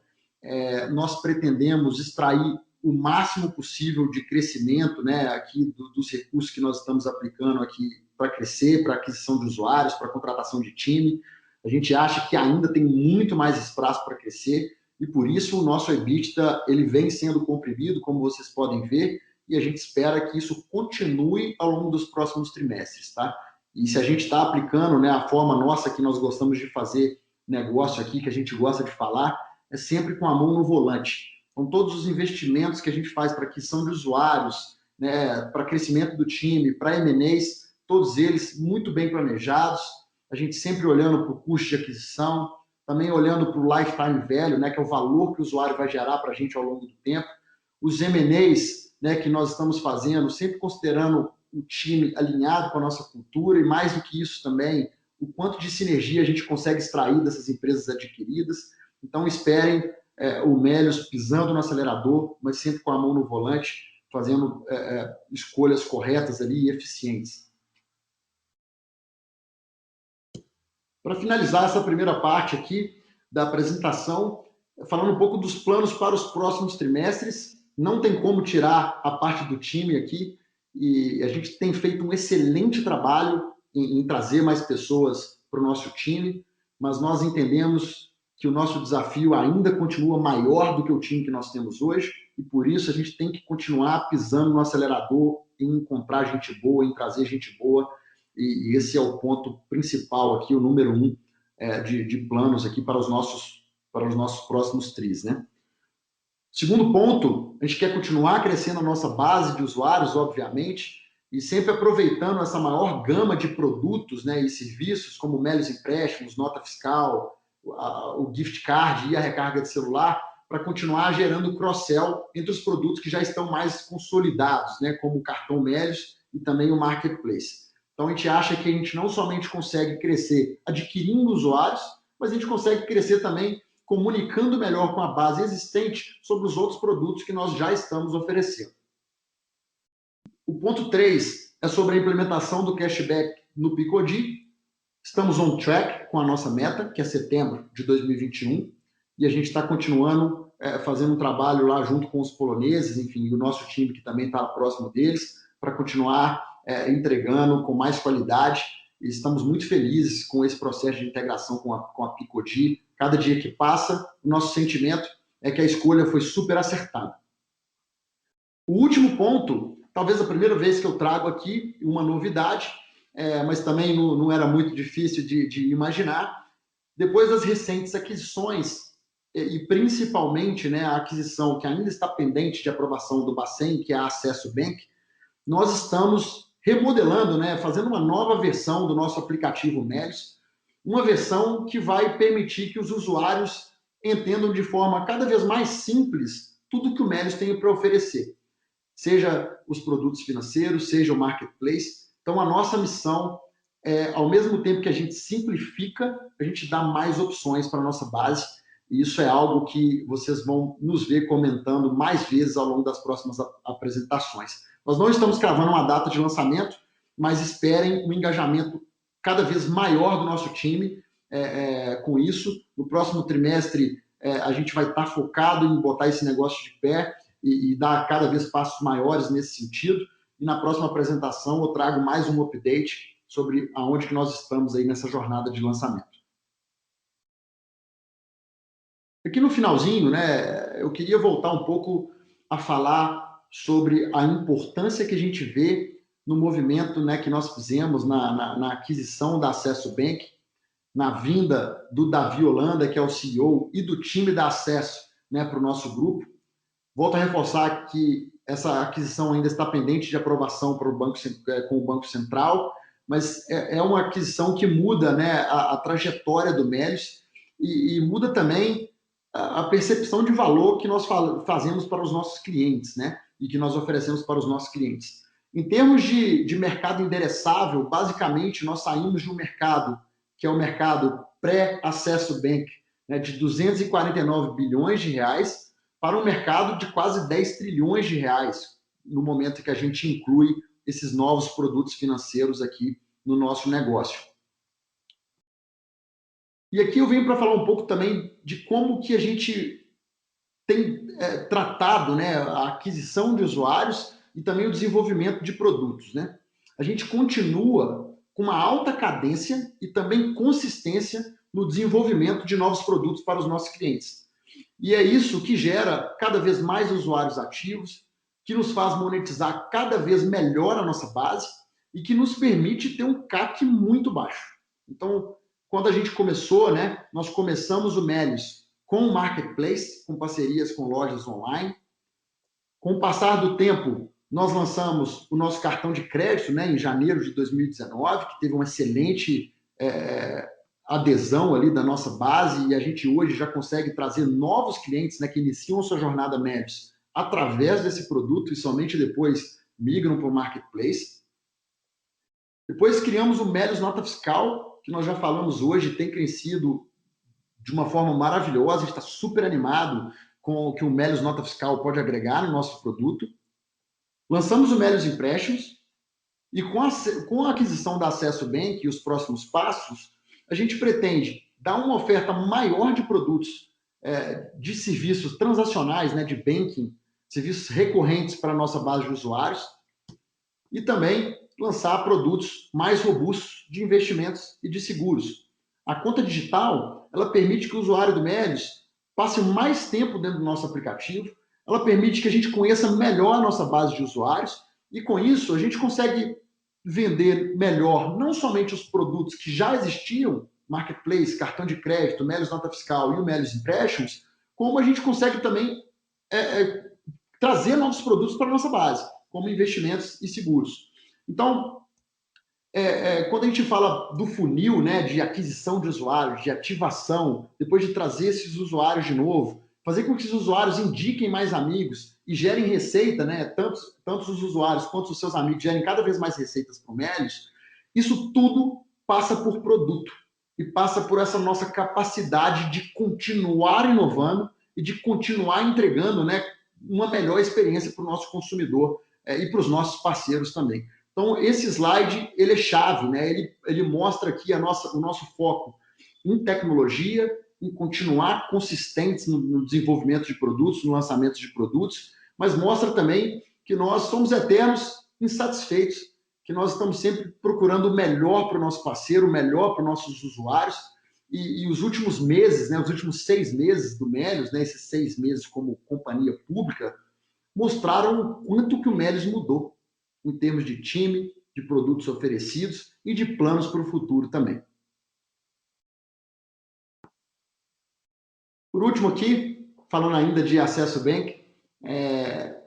nós pretendemos extrair o máximo possível de crescimento, né, aqui dos recursos que nós estamos aplicando aqui para crescer, para aquisição de usuários, para contratação de time. A gente acha que ainda tem muito mais espaço para crescer e por isso o nosso EBITDA ele vem sendo comprimido, como vocês podem ver, e a gente espera que isso continue ao longo dos próximos trimestres, tá? E se a gente está aplicando, né, a forma nossa que nós gostamos de fazer negócio aqui, que a gente gosta de falar, é sempre com a mão no volante. Então, todos os investimentos que a gente faz para aquisição de usuários, né, para crescimento do time, para M&As, todos eles muito bem planejados, a gente sempre olhando para o custo de aquisição, também olhando para o lifetime value, né, que é o valor que o usuário vai gerar para a gente ao longo do tempo. Os M&As, né, que nós estamos fazendo, sempre considerando o time alinhado com a nossa cultura e, mais do que isso também, o quanto de sinergia a gente consegue extrair dessas empresas adquiridas. Então, esperem o Melius pisando no acelerador, mas sempre com a mão no volante, fazendo escolhas corretas ali e eficientes. Para finalizar essa primeira parte aqui da apresentação, falando um pouco dos planos para os próximos trimestres, não tem como tirar a parte do time aqui, e a gente tem feito um excelente trabalho em trazer mais pessoas para o nosso time, mas nós entendemos que o nosso desafio ainda continua maior do que o time que nós temos hoje, e por isso a gente tem que continuar pisando no acelerador em encontrar gente boa, em trazer gente boa, e esse é o ponto principal aqui, o número 1 de planos aqui para os nossos próximos tris, né? Segundo ponto, a gente quer continuar crescendo a nossa base de usuários, obviamente, e sempre aproveitando essa maior gama de produtos, né, e serviços, como o Melius Empréstimos, nota fiscal, o gift card e a recarga de celular, para continuar gerando cross-sell entre os produtos que já estão mais consolidados, né, como o cartão Melius e também o Marketplace. Então, a gente acha que a gente não somente consegue crescer adquirindo usuários, mas a gente consegue crescer também comunicando melhor com a base existente sobre os outros produtos que nós já estamos oferecendo. O ponto 3 é sobre a implementação do cashback no Picodi. Estamos on track com a nossa meta, que é setembro de 2021, e a gente está continuando fazendo um trabalho lá junto com os poloneses, enfim, e o nosso time que também está próximo deles, para continuar entregando com mais qualidade. E estamos muito felizes com esse processo de integração com a Picodi. Cada dia que passa, o nosso sentimento é que a escolha foi super acertada. O último ponto, talvez a primeira vez que eu trago aqui uma novidade, mas também não era muito difícil de imaginar. Depois das recentes aquisições, e principalmente, né, a aquisição que ainda está pendente de aprovação do Bacen, que é a Acesso Bank, nós estamos remodelando, né, fazendo uma nova versão do nosso aplicativo Melius, uma versão que vai permitir que os usuários entendam de forma cada vez mais simples tudo que o Melius tem para oferecer, seja os produtos financeiros, seja o Marketplace. Então, a nossa missão é, ao mesmo tempo que a gente simplifica, a gente dá mais opções para a nossa base, e isso é algo que vocês vão nos ver comentando mais vezes ao longo das próximas apresentações. Nós não estamos cravando uma data de lançamento, mas esperem um engajamento cada vez maior do nosso time com isso. No próximo trimestre, a gente vai estar focado em botar esse negócio de pé e dar cada vez passos maiores nesse sentido. E na próxima apresentação eu trago mais um update sobre aonde que nós estamos aí nessa jornada de lançamento. Aqui no finalzinho, né, eu queria voltar um pouco a falar sobre a importância que a gente vê no movimento, né, que nós fizemos na aquisição da Acesso Bank, na vinda do Davi Holanda, que é o CEO, e do time da Acesso, né, para o nosso grupo. Volto a reforçar que essa aquisição ainda está pendente de aprovação para com o Banco Central, mas é uma aquisição que muda, né, a trajetória do Melius e muda também a percepção de valor que nós fazemos para os nossos clientes, né, e que nós oferecemos para os nossos clientes. Em termos de mercado endereçável, basicamente, nós saímos de um mercado que é o mercado pré-acesso bank, né, de 249 bilhões de reais, para um mercado de quase 10 trilhões de reais, no momento que a gente inclui esses novos produtos financeiros aqui no nosso negócio. E aqui eu venho para falar um pouco também de como que a gente tem tratado, né, a aquisição de usuários e também o desenvolvimento de produtos, né? A gente continua com uma alta cadência e também consistência no desenvolvimento de novos produtos para os nossos clientes. E é isso que gera cada vez mais usuários ativos, que nos faz monetizar cada vez melhor a nossa base e que nos permite ter um CAC muito baixo. Então, quando a gente começou, né, nós começamos o Melios com o Marketplace, com parcerias com lojas online. Com o passar do tempo, nós lançamos o nosso cartão de crédito, né, em janeiro de 2019, que teve uma excelente adesão ali da nossa base, e a gente hoje já consegue trazer novos clientes, né, que iniciam a sua jornada Melios através desse produto e somente depois migram para o Marketplace. Depois criamos o Melios Nota Fiscal, que nós já falamos hoje, tem crescido de uma forma maravilhosa, a gente está super animado com o que o Melios Nota Fiscal pode agregar no nosso produto. Lançamos o Melios Empréstimos e com a aquisição da Acesso Bank e os próximos passos, a gente pretende dar uma oferta maior de produtos, de serviços transacionais, né, de banking, serviços recorrentes para a nossa base de usuários e também lançar produtos mais robustos de investimentos e de seguros. A conta digital, ela permite que o usuário do Melios passe mais tempo dentro do nosso aplicativo, ela permite que a gente conheça melhor a nossa base de usuários e, com isso, a gente consegue vender melhor não somente os produtos que já existiam, Marketplace, cartão de crédito, Melios Nota Fiscal e o Melios Empréstimos, como a gente consegue também trazer novos produtos para a nossa base, como investimentos e seguros. Então, quando a gente fala do funil, né, de aquisição de usuários, de ativação, depois de trazer esses usuários de novo, fazer com que esses usuários indiquem mais amigos e gerem receita, né, tanto os usuários quanto os seus amigos gerem cada vez mais receitas para o Melios, isso tudo passa por produto e passa por essa nossa capacidade de continuar inovando e de continuar entregando, né, uma melhor experiência para o nosso consumidor e para os nossos parceiros também. Então, esse slide, ele é chave, né? Ele mostra aqui o nosso foco em tecnologia, em continuar consistentes no desenvolvimento de produtos, no lançamento de produtos, mas mostra também que nós somos eternos insatisfeitos, que nós estamos sempre procurando o melhor para o nosso parceiro, o melhor para os nossos usuários, e os últimos meses, né, os últimos 6 meses do Melios, né, esses 6 meses como companhia pública, mostraram o quanto que o Melios mudou em termos de time, de produtos oferecidos e de planos para o futuro também. Por último aqui, falando ainda de Acesso Bank,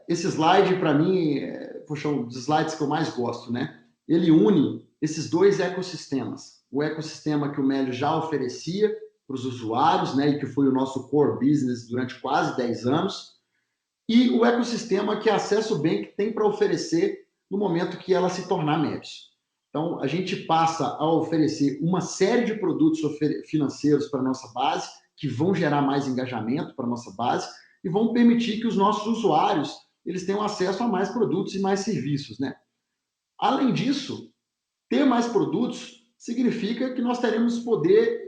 esse slide para mim é um dos slides que eu mais gosto, né? Ele une esses dois ecossistemas. O ecossistema que o Melios já oferecia para os usuários, né, e que foi o nosso core business durante quase 10 anos, e o ecossistema que a Acesso Bank tem para oferecer no momento que ela se tornar Melios. Então, a gente passa a oferecer uma série de produtos financeiros para a nossa base, que vão gerar mais engajamento para a nossa base e vão permitir que os nossos usuários eles tenham acesso a mais produtos e mais serviços, né? Além disso, ter mais produtos significa que nós teremos poder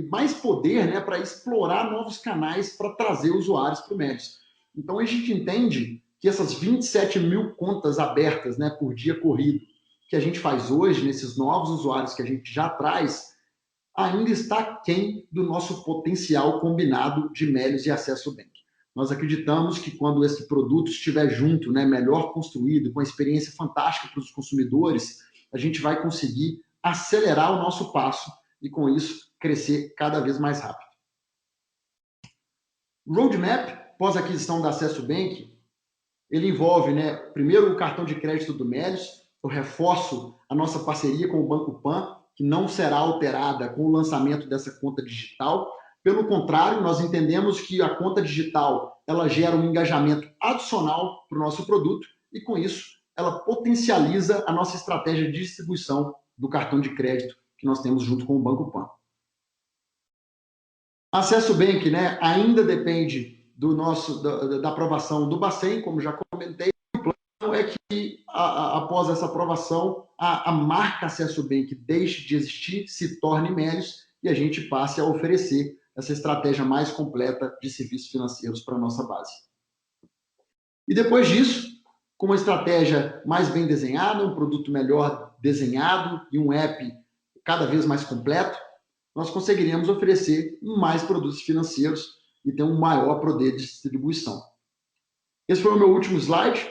mais poder, né, para explorar novos canais para trazer usuários para o Melios. Então, a gente entende que essas 27 mil contas abertas, né, por dia corrido, que a gente faz hoje, nesses novos usuários que a gente já traz, ainda está aquém do nosso potencial combinado de Melios e Acesso Bank. Nós acreditamos que quando esse produto estiver junto, né, melhor construído, com a experiência fantástica para os consumidores, a gente vai conseguir acelerar o nosso passo e, com isso, crescer cada vez mais rápido. Roadmap, pós-aquisição da Acesso Bank, ele envolve, né, primeiro o cartão de crédito do Melios. Eu reforço a nossa parceria com o Banco Pan, que não será alterada com o lançamento dessa conta digital. Pelo contrário, nós entendemos que a conta digital ela gera um engajamento adicional para o nosso produto e, com isso, ela potencializa a nossa estratégia de distribuição do cartão de crédito que nós temos junto com o Banco Pan. Acesso Bank, né, ainda depende da aprovação do Bacen, como já comentei. O plano é que, após essa aprovação, a marca Acesso Bank deixe de existir, se torne Melios e a gente passe a oferecer essa estratégia mais completa de serviços financeiros para a nossa base. E depois disso, com uma estratégia mais bem desenhada, um produto melhor desenhado e um app cada vez mais completo, nós conseguiríamos oferecer mais produtos financeiros e ter um maior poder de distribuição. Esse foi o meu último slide.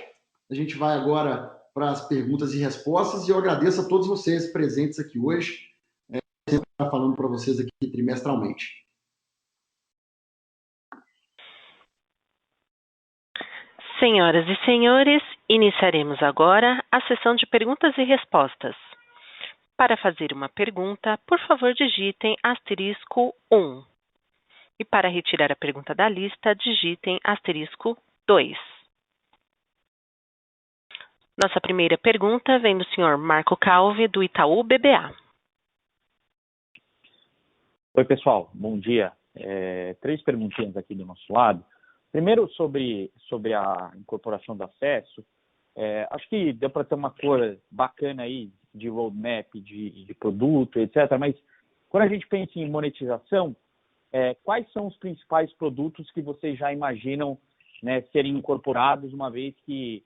A gente vai agora para as perguntas e respostas e eu agradeço a todos vocês presentes aqui hoje, sempre falando para vocês aqui trimestralmente. Senhoras e senhores, iniciaremos agora a sessão de perguntas e respostas. Para fazer uma pergunta, por favor, digitem *1. E para retirar a pergunta da lista, digitem *2. Nossa primeira pergunta vem do senhor Marco Calvi, do Itaú BBA. Oi, pessoal. Bom dia. 3 perguntinhas aqui do nosso lado. Primeiro, sobre a incorporação do acesso. Acho que deu para ter uma cor bacana aí de roadmap, de produto, etc. Mas quando a gente pensa em monetização, quais são os principais produtos que vocês já imaginam, né, serem incorporados uma vez que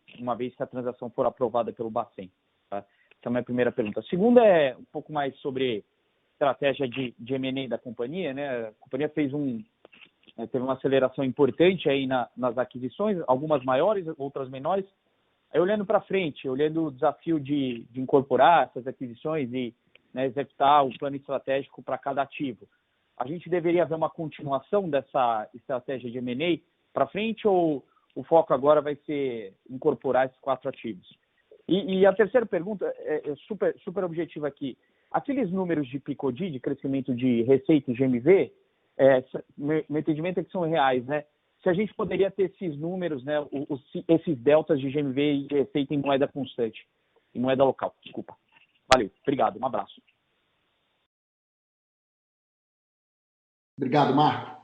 a transação for aprovada pelo Bacen? Tá? Essa é a minha primeira pergunta. A segunda é um pouco mais sobre estratégia de M&A da companhia, né? A companhia teve uma aceleração importante aí nas aquisições, algumas maiores, outras menores. Aí, olhando para frente, olhando o desafio de incorporar essas aquisições e, né, executar o plano estratégico para cada ativo, a gente deveria ver uma continuação dessa estratégia de M&A para frente ou o foco agora vai ser incorporar esses 4 ativos? E a terceira pergunta é super objetiva aqui. Aqueles números de PICODI, de crescimento de receita e GMV, meu entendimento é que são reais, né? Se a gente poderia ter esses números, né, esses deltas de GMV e de receita em moeda constante, em moeda local, desculpa. Valeu, obrigado, um abraço. Obrigado, Marco.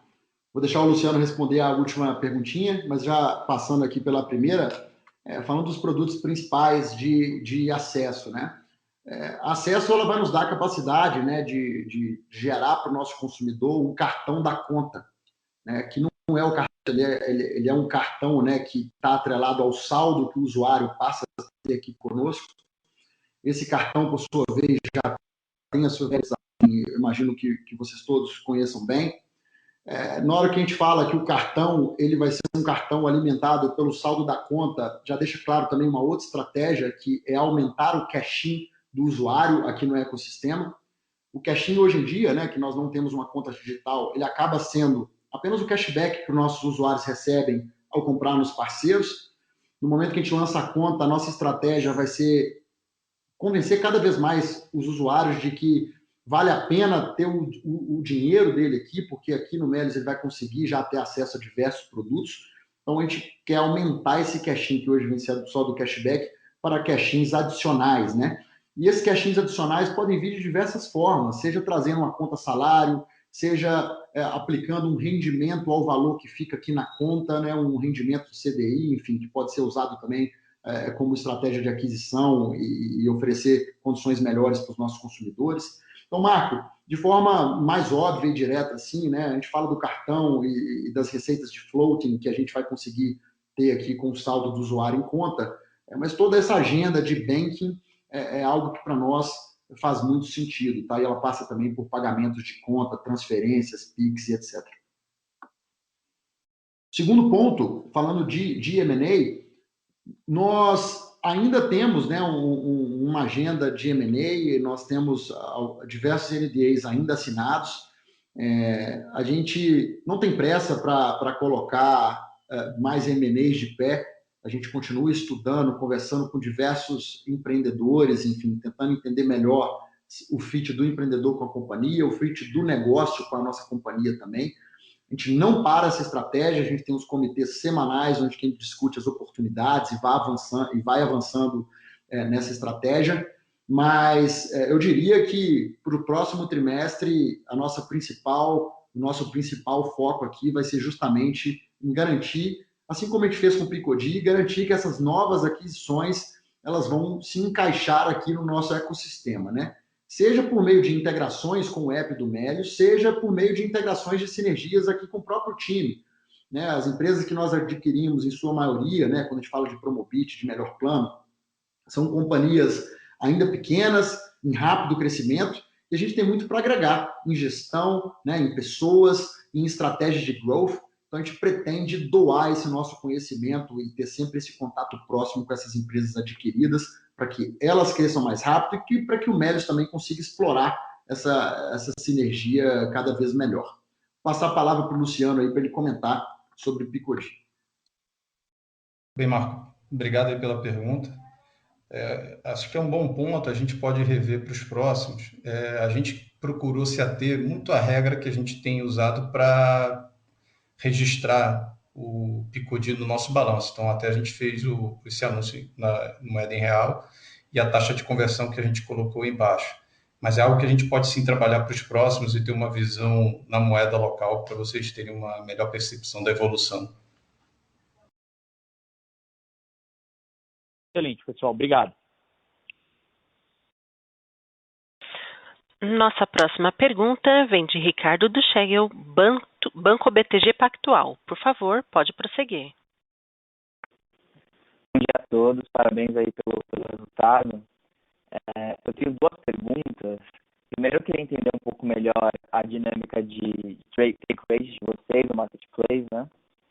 Vou deixar o Luciano responder a última perguntinha, mas já passando aqui pela primeira, falando dos produtos principais de acesso, né? Acesso, ela vai nos dar a capacidade, né, de gerar para o nosso consumidor um cartão da conta, né, que não é o cartão, ele é um cartão, né, que está atrelado ao saldo que o usuário passa a ter aqui conosco. Esse cartão, por sua vez, já tem a sua realização, imagino que vocês todos conheçam bem. Na hora que a gente fala que o cartão ele vai ser um cartão alimentado pelo saldo da conta, já deixa claro também uma outra estratégia, que é aumentar o cash-in do usuário aqui no ecossistema. O cash-in hoje em dia, né, que nós não temos uma conta digital, ele acaba sendo apenas o cashback que os nossos usuários recebem ao comprar nos parceiros. No momento que a gente lança a conta, a nossa estratégia vai ser convencer cada vez mais os usuários de que vale a pena ter o dinheiro dele aqui, porque aqui no Melios ele vai conseguir já ter acesso a diversos produtos. Então a gente quer aumentar esse cash-in, que hoje vem só do cashback, para cash-ins adicionais, né? E esses cash-ins adicionais podem vir de diversas formas, seja trazendo uma conta salário, seja aplicando um rendimento ao valor que fica aqui na conta, né, um rendimento de CDI, enfim, que pode ser usado também como estratégia de aquisição e oferecer condições melhores para os nossos consumidores. Então, Marco, de forma mais óbvia e direta, assim, né, a gente fala do cartão e das receitas de floating que a gente vai conseguir ter aqui com o saldo do usuário em conta, mas toda essa agenda de banking é algo que para nós faz muito sentido, tá? E ela passa também por pagamentos de conta, transferências, PIX e etc. Segundo ponto, falando de M&A, nós ainda temos, né, uma agenda de M&A, nós temos diversos NDAs ainda assinados. A gente não tem pressa para colocar mais M&As de pé. A gente continua estudando, conversando com diversos empreendedores, enfim, tentando entender melhor o fit do empreendedor com a companhia, o fit do negócio com a nossa companhia também. A gente não para essa estratégia, a gente tem os comitês semanais onde a gente discute as oportunidades e vai avançando nessa estratégia, mas eu diria que para o próximo trimestre o nosso principal foco aqui vai ser justamente em garantir, assim como a gente fez com o Picodi, garantir que essas novas aquisições elas vão se encaixar aqui no nosso ecossistema, né? Seja por meio de integrações com o app do Melios, seja por meio de integrações de sinergias aqui com o próprio time. Né? As empresas que nós adquirimos, em sua maioria, né, quando a gente fala de Promobit, de Melhor Plano, são companhias ainda pequenas, em rápido crescimento, e a gente tem muito para agregar em gestão, né, em pessoas, em estratégias de growth. Então, a gente pretende doar esse nosso conhecimento e ter sempre esse contato próximo com essas empresas adquiridas, para que elas cresçam mais rápido e para que o Melios também consiga explorar essa sinergia cada vez melhor. Vou passar a palavra para o Luciano aí para ele comentar sobre o Picodi. Bem, Marco, obrigado aí pela pergunta. Acho que é um bom ponto, a gente pode rever para os próximos. A gente procurou se ater muito à regra que a gente tem usado para registrar o Picodi no nosso balanço. Então, até a gente fez esse anúncio na moeda em real e a taxa de conversão que a gente colocou embaixo. Mas é algo que a gente pode sim trabalhar para os próximos e ter uma visão na moeda local para vocês terem uma melhor percepção da evolução. Excelente, pessoal. Obrigado. Nossa próxima pergunta vem de Ricardo do Schegel, Banco BTG Pactual. Por favor, pode prosseguir. Bom dia a todos, parabéns aí pelo resultado. Eu tenho duas perguntas. Primeiro, eu queria entender um pouco melhor a dinâmica de take rate de vocês no marketplace, né?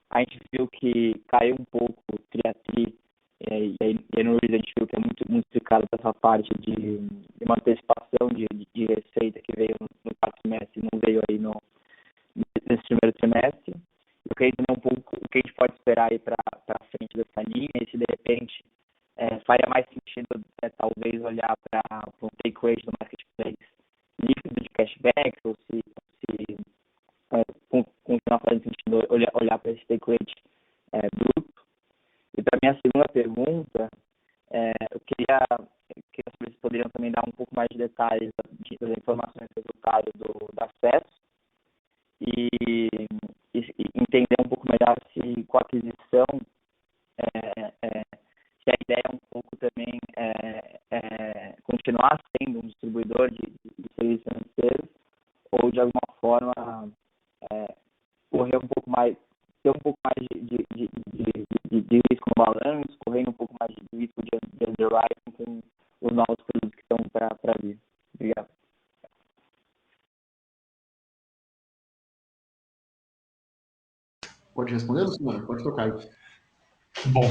A gente viu que caiu um pouco o tri-a-tri, e aí no Reason a gente viu que é muito explicado essa parte de uma antecipação de receita que veio no quarto trimestre e não veio aí nesse primeiro trimestre. Eu queria entender um pouco o que a gente pode esperar aí para frente dessa linha, e se de repente faria mais sentido talvez olhar para um take rate do marketplace líquido de cashbacks, ou se continuar fazendo sentido olhar para esse take rate bruto. E para minha segunda pergunta, eu queria saber se poderiam também dar um pouco mais de detalhes das informações do resultado do acesso e entender um pouco melhor se com a aquisição, se a ideia é um pouco também continuar sendo um distribuidor de serviços financeiros ou de alguma forma correr um pouco mais, ter um pouco mais de risco no balanço, correndo um pouco mais de risco de underwriting com os novos produtos que estão para vir. Obrigado. Pode responder, Luciano? Pode tocar aí. Bom,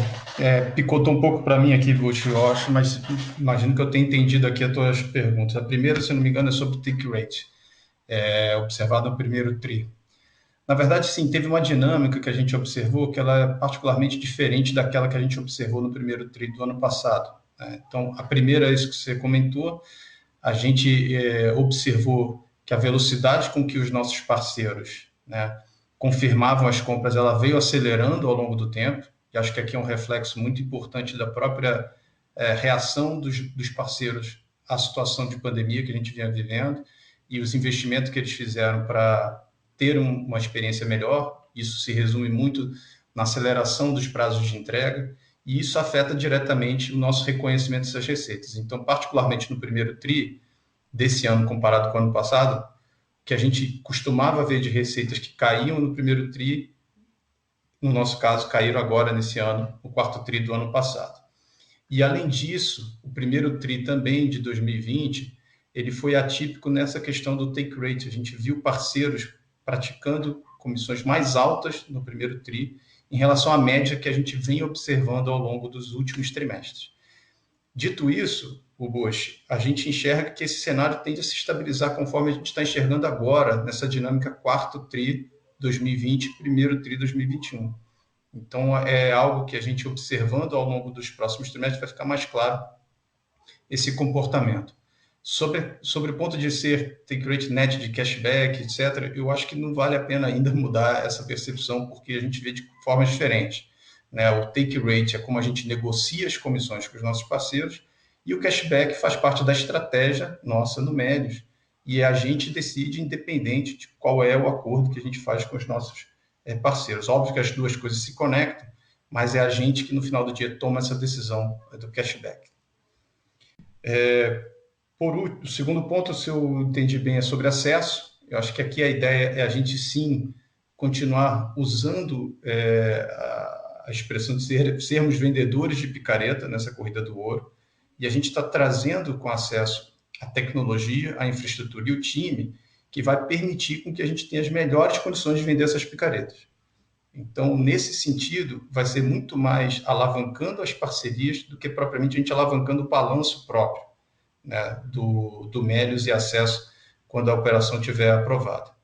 picotou um pouco para mim aqui, Gucci, eu acho, mas imagino que eu tenha entendido aqui as tuas perguntas. A primeira, se não me engano, é sobre o take rate, observado no primeiro TRI. Na verdade, sim, teve uma dinâmica que a gente observou que ela é particularmente diferente daquela que a gente observou no primeiro TRI do ano passado. Né? Então, a primeira é isso que você comentou, a gente observou que a velocidade com que os nossos parceiros, né, confirmavam as compras, ela veio acelerando ao longo do tempo, e acho que aqui é um reflexo muito importante da própria reação dos parceiros à situação de pandemia que a gente vinha vivendo e os investimentos que eles fizeram para ter uma experiência melhor. Isso se resume muito na aceleração dos prazos de entrega e isso afeta diretamente o nosso reconhecimento dessas receitas. Então, particularmente no primeiro TRI desse ano comparado com o ano passado, que a gente costumava ver de receitas que caíam no primeiro TRI, no nosso caso, caíram agora nesse ano, no quarto TRI do ano passado. E, além disso, o primeiro TRI também de 2020, ele foi atípico nessa questão do take rate. A gente viu parceiros praticando comissões mais altas no primeiro TRI em relação à média que a gente vem observando ao longo dos últimos trimestres. Dito isso, Bosch, a gente enxerga que esse cenário tende a se estabilizar conforme a gente está enxergando agora, nessa dinâmica quarto TRI 2020, primeiro TRI 2021. Então, é algo que a gente observando ao longo dos próximos trimestres vai ficar mais claro esse comportamento. Sobre o ponto de ser take rate net de cashback, etc., eu acho que não vale a pena ainda mudar essa percepção, porque a gente vê de formas diferentes, né? O take rate é como a gente negocia as comissões com os nossos parceiros, e o cashback faz parte da estratégia nossa no Melios, e a gente decide independente de qual é o acordo que a gente faz com os nossos parceiros. Óbvio que as duas coisas se conectam, mas é a gente que no final do dia toma essa decisão do cashback. O segundo ponto, se eu entendi bem, é sobre acesso. Eu acho que aqui a ideia é a gente, sim, continuar usando a expressão de sermos vendedores de picareta nessa corrida do ouro. E a gente está trazendo com acesso a tecnologia, a infraestrutura e o time que vai permitir com que a gente tenha as melhores condições de vender essas picaretas. Então, nesse sentido, vai ser muito mais alavancando as parcerias do que propriamente a gente alavancando o balanço próprio, né, do Melios e acesso quando a operação estiver aprovada.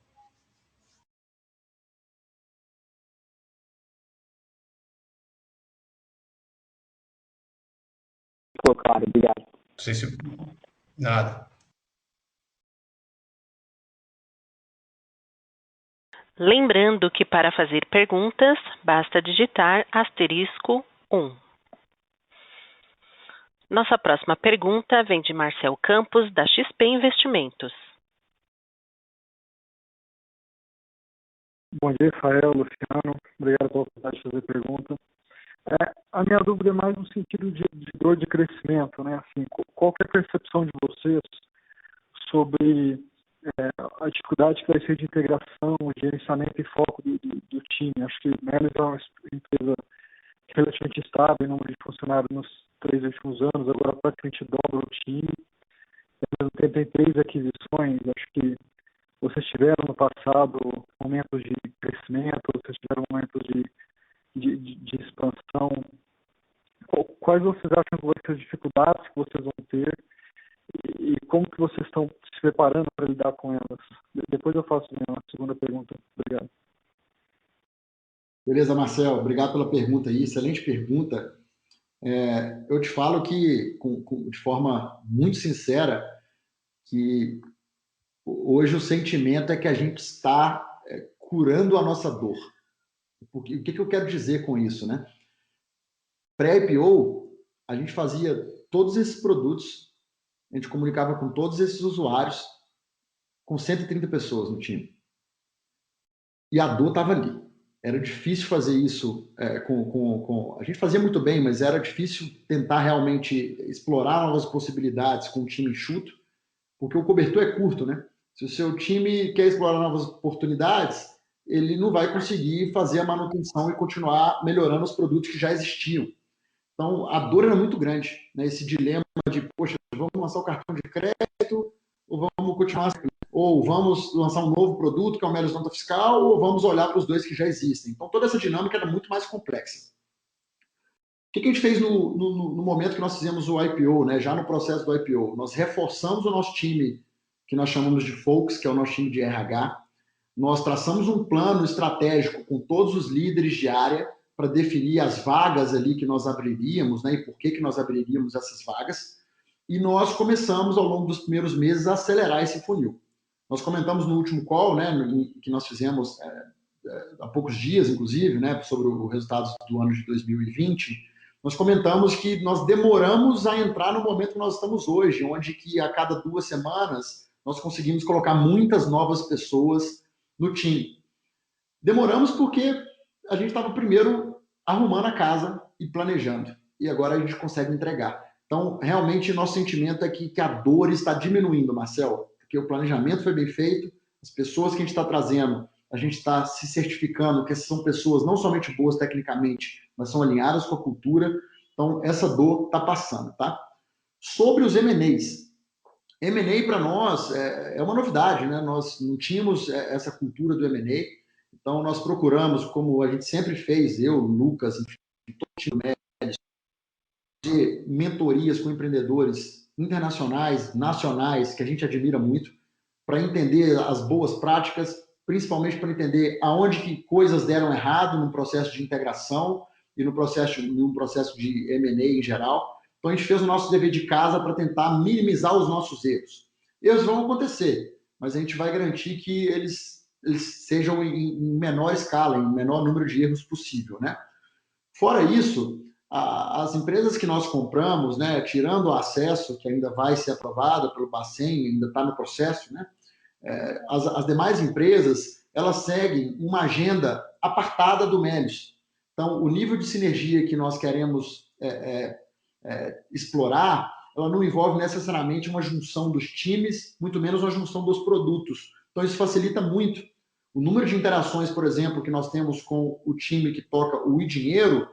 Ficou claro, obrigado. Não sei se... Nada. Lembrando que para fazer perguntas, basta digitar *1. Nossa próxima pergunta vem de Marcel Campos, da XP Investimentos. Bom dia, Rafael, Luciano. Obrigado pela oportunidade de fazer pergunta. A minha dúvida é mais no sentido de dor de crescimento, né? Assim, qual que é a percepção de vocês sobre a dificuldade que vai ser de integração, gerenciamento e foco do time? Acho que o Melios é uma empresa relativamente estável em número de funcionários nos 3 últimos anos, agora praticamente dobra o time. Ao mesmo tempo tem 3 aquisições, acho que vocês tiveram no passado momentos de crescimento, vocês tiveram momentos de expansão. Quais vocês acham que vão ser as dificuldades que vocês vão ter e como que vocês estão se preparando para lidar com elas? Depois eu faço a segunda pergunta. Obrigado. Beleza, Marcel. Obrigado pela pergunta aí. Excelente pergunta. Eu te falo que, de forma muito sincera, que hoje o sentimento é que a gente está curando a nossa dor. Porque, o que eu quero dizer com isso, né? Pré-IPO, a gente fazia todos esses produtos, a gente comunicava com todos esses usuários, com 130 pessoas no time. E a dor estava ali. Era difícil fazer isso A gente fazia muito bem, mas era difícil tentar realmente explorar novas possibilidades com um time enxuto, porque o cobertor é curto, né? Se o seu time quer explorar novas oportunidades, ele não vai conseguir fazer a manutenção e continuar melhorando os produtos que já existiam. Então, a dor era muito grande, né? Esse dilema de, poxa, vamos lançar o cartão de crédito ou vamos continuar, ou vamos lançar um novo produto, que é o Melios Nota Fiscal, ou vamos olhar para os dois que já existem. Então, toda essa dinâmica era muito mais complexa. O que a gente fez no momento que nós fizemos o IPO, né? Já no processo do IPO? Nós reforçamos o nosso time, que nós chamamos de Folks, que é o nosso time de RH. Nós traçamos um plano estratégico com todos os líderes de área para definir as vagas ali que nós abriríamos, né, e por que nós abriríamos essas vagas. E nós começamos, ao longo dos primeiros meses, a acelerar esse funil. Nós comentamos no último call, né, que nós fizemos há poucos dias, inclusive, né, sobre os resultados do ano de 2020, nós comentamos que nós demoramos a entrar no momento que nós estamos hoje, onde que a cada 2 semanas nós conseguimos colocar muitas novas pessoas no time. Demoramos porque a gente estava primeiro arrumando a casa e planejando. E agora a gente consegue entregar. Então, realmente, nosso sentimento é que a dor está diminuindo, Marcel, porque o planejamento foi bem feito, as pessoas que a gente está trazendo, a gente está se certificando que são pessoas não somente boas tecnicamente, mas são alinhadas com a cultura. Então, essa dor está passando, tá? Sobre os M&As. M&A para nós é uma novidade, né? Nós não tínhamos essa cultura do M&A, então nós procuramos, como a gente sempre fez, eu, Lucas, enfim, todo o time médio, de mentorias com empreendedores internacionais, nacionais, que a gente admira muito, para entender as boas práticas, principalmente para entender aonde que coisas deram errado no processo de integração e no processo de M&A em geral. Então, a gente fez o nosso dever de casa para tentar minimizar os nossos erros. Erros vão acontecer, mas a gente vai garantir que eles sejam em menor escala, em menor número de erros possível, né? Fora isso, as empresas que nós compramos, né, tirando o acesso, que ainda vai ser aprovada pelo Bacen, ainda está no processo, né, as demais empresas, elas seguem uma agenda apartada do Melius. Então, o nível de sinergia que nós queremos explorar, ela não envolve necessariamente uma junção dos times, muito menos uma junção dos produtos. Então, isso facilita muito. O número de interações, por exemplo, que nós temos com o time que toca o e-dinheiro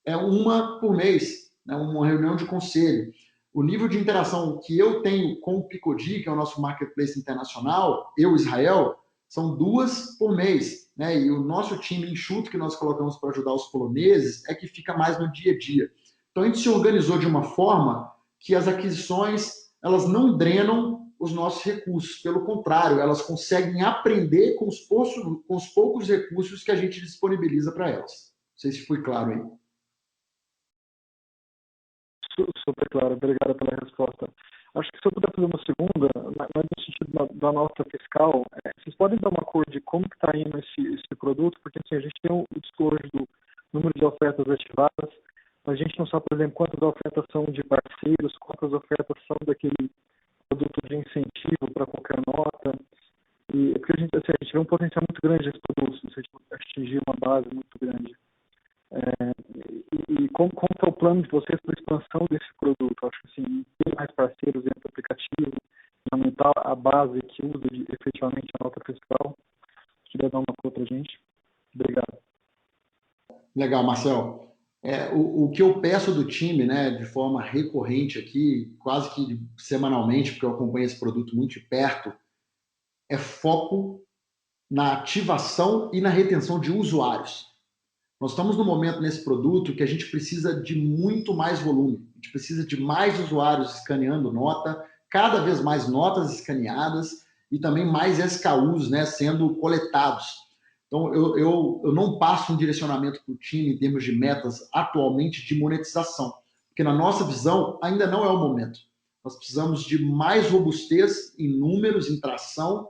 é uma por mês, né, uma reunião de conselho. O nível de interação que eu tenho com o Picodi, que é o nosso marketplace internacional, eu, Israel, são 2 por mês. Né? E o nosso time enxuto que nós colocamos para ajudar os poloneses é que fica mais no dia a dia. Então, a gente se organizou de uma forma que as aquisições elas não drenam os nossos recursos. Pelo contrário, elas conseguem aprender com os poucos recursos que a gente disponibiliza para elas. Não sei se foi claro aí. Super claro, obrigado pela resposta. Acho que se eu puder fazer uma segunda, mas no sentido da nota fiscal, vocês podem dar uma cor de como está indo esse produto, porque assim, a gente tem o disclosure do número de ofertas ativadas, mas a gente não sabe, por exemplo, quantas ofertas são de parceiros, quantas ofertas são daquele produto de incentivo para qualquer nota, e porque a gente vê um potencial muito grande nesse produto, se a gente atingir uma base muito grande. E como está o plano de vocês para a expansão desse produto? Acho que assim, ter mais parceiros dentro do aplicativo, aumentar a base que usa efetivamente a nota fiscal. Queria dar uma cor para a gente. Obrigado. Legal, Marcel. O que eu peço do time, né, de forma recorrente aqui, quase que semanalmente, porque eu acompanho esse produto muito de perto, é foco na ativação e na retenção de usuários. Nós estamos no momento nesse produto que a gente precisa de muito mais volume. A gente precisa de mais usuários escaneando nota, cada vez mais notas escaneadas e também mais SKUs, né, sendo coletados. Então, eu não passo um direcionamento para o time em termos de metas atualmente de monetização, porque na nossa visão ainda não é o momento. Nós precisamos de mais robustez em números, em tração.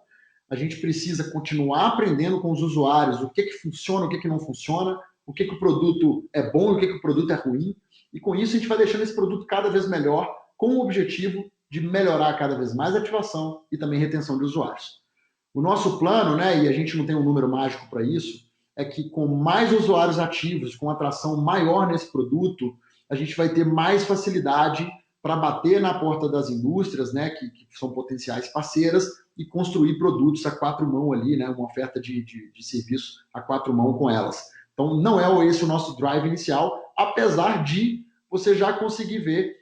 A gente precisa continuar aprendendo com os usuários o que funciona, o que não funciona, o que o produto é bom e o que o produto é ruim. E com isso a gente vai deixando esse produto cada vez melhor, com o objetivo de melhorar cada vez mais a ativação e também retenção de usuários. O nosso plano, né, e a gente não tem um número mágico para isso, é que com mais usuários ativos, com atração maior nesse produto, a gente vai ter mais facilidade para bater na porta das indústrias, né, que são potenciais parceiras, e construir produtos a 4 mãos ali, né, uma oferta de serviço a 4 mãos com elas. Então, não é esse o nosso drive inicial, apesar de você já conseguir ver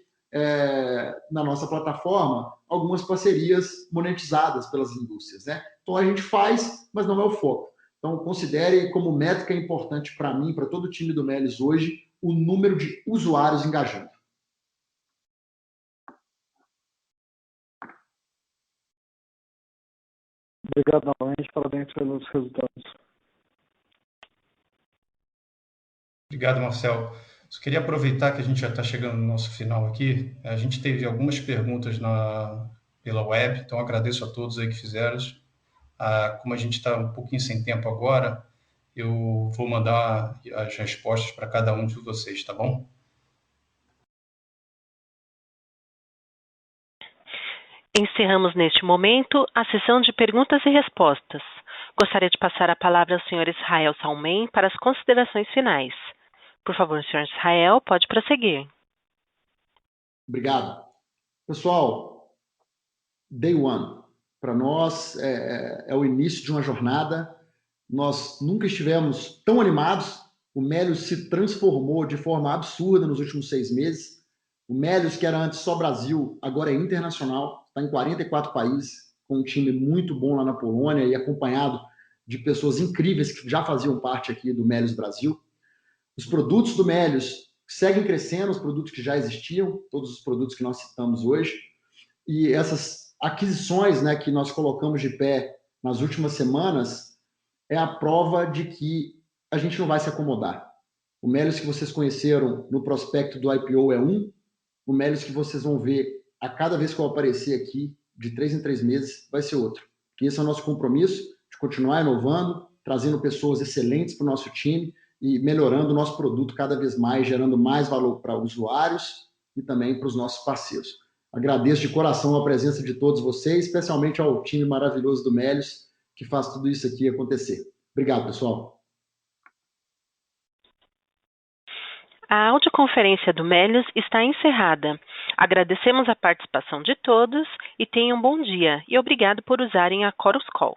na nossa plataforma algumas parcerias monetizadas pelas indústrias, né? Então, a gente faz, mas não é o foco. Então, considere como métrica importante para mim, para todo o time do Melius hoje, o número de usuários engajando. Obrigado novamente, parabéns pelos resultados. Obrigado, Marcel. Só queria aproveitar que a gente já está chegando no nosso final aqui. A gente teve algumas perguntas pela web, então agradeço a todos aí que fizeram. Como a gente está um pouquinho sem tempo agora, eu vou mandar as respostas para cada um de vocês, tá bom? Encerramos neste momento a sessão de perguntas e respostas. Gostaria de passar a palavra ao senhor Israel Salmen para as considerações finais. Por favor, senhor Israel, pode prosseguir. Obrigado. Pessoal, Day One, para nós é o início de uma jornada. Nós nunca estivemos tão animados. O Melius se transformou de forma absurda nos últimos 6 meses. O Melius, que era antes só Brasil, agora é internacional, está em 44 países, com um time muito bom lá na Polônia e acompanhado de pessoas incríveis que já faziam parte aqui do Melius Brasil. Os produtos do Melius seguem crescendo, os produtos que já existiam, todos os produtos que nós citamos hoje, e essas aquisições, né, que nós colocamos de pé nas últimas semanas é a prova de que a gente não vai se acomodar. O Melius que vocês conheceram no prospecto do IPO é o Melios que vocês vão ver a cada vez que eu aparecer aqui, de 3 em 3 meses, vai ser outro. E esse é o nosso compromisso, de continuar inovando, trazendo pessoas excelentes para o nosso time e melhorando o nosso produto cada vez mais, gerando mais valor para usuários e também para os nossos parceiros. Agradeço de coração a presença de todos vocês, especialmente ao time maravilhoso do Melios, que faz tudo isso aqui acontecer. Obrigado, pessoal. A audioconferência do Melios está encerrada. Agradecemos a participação de todos e tenham um bom dia e obrigado por usarem a Chorus Call.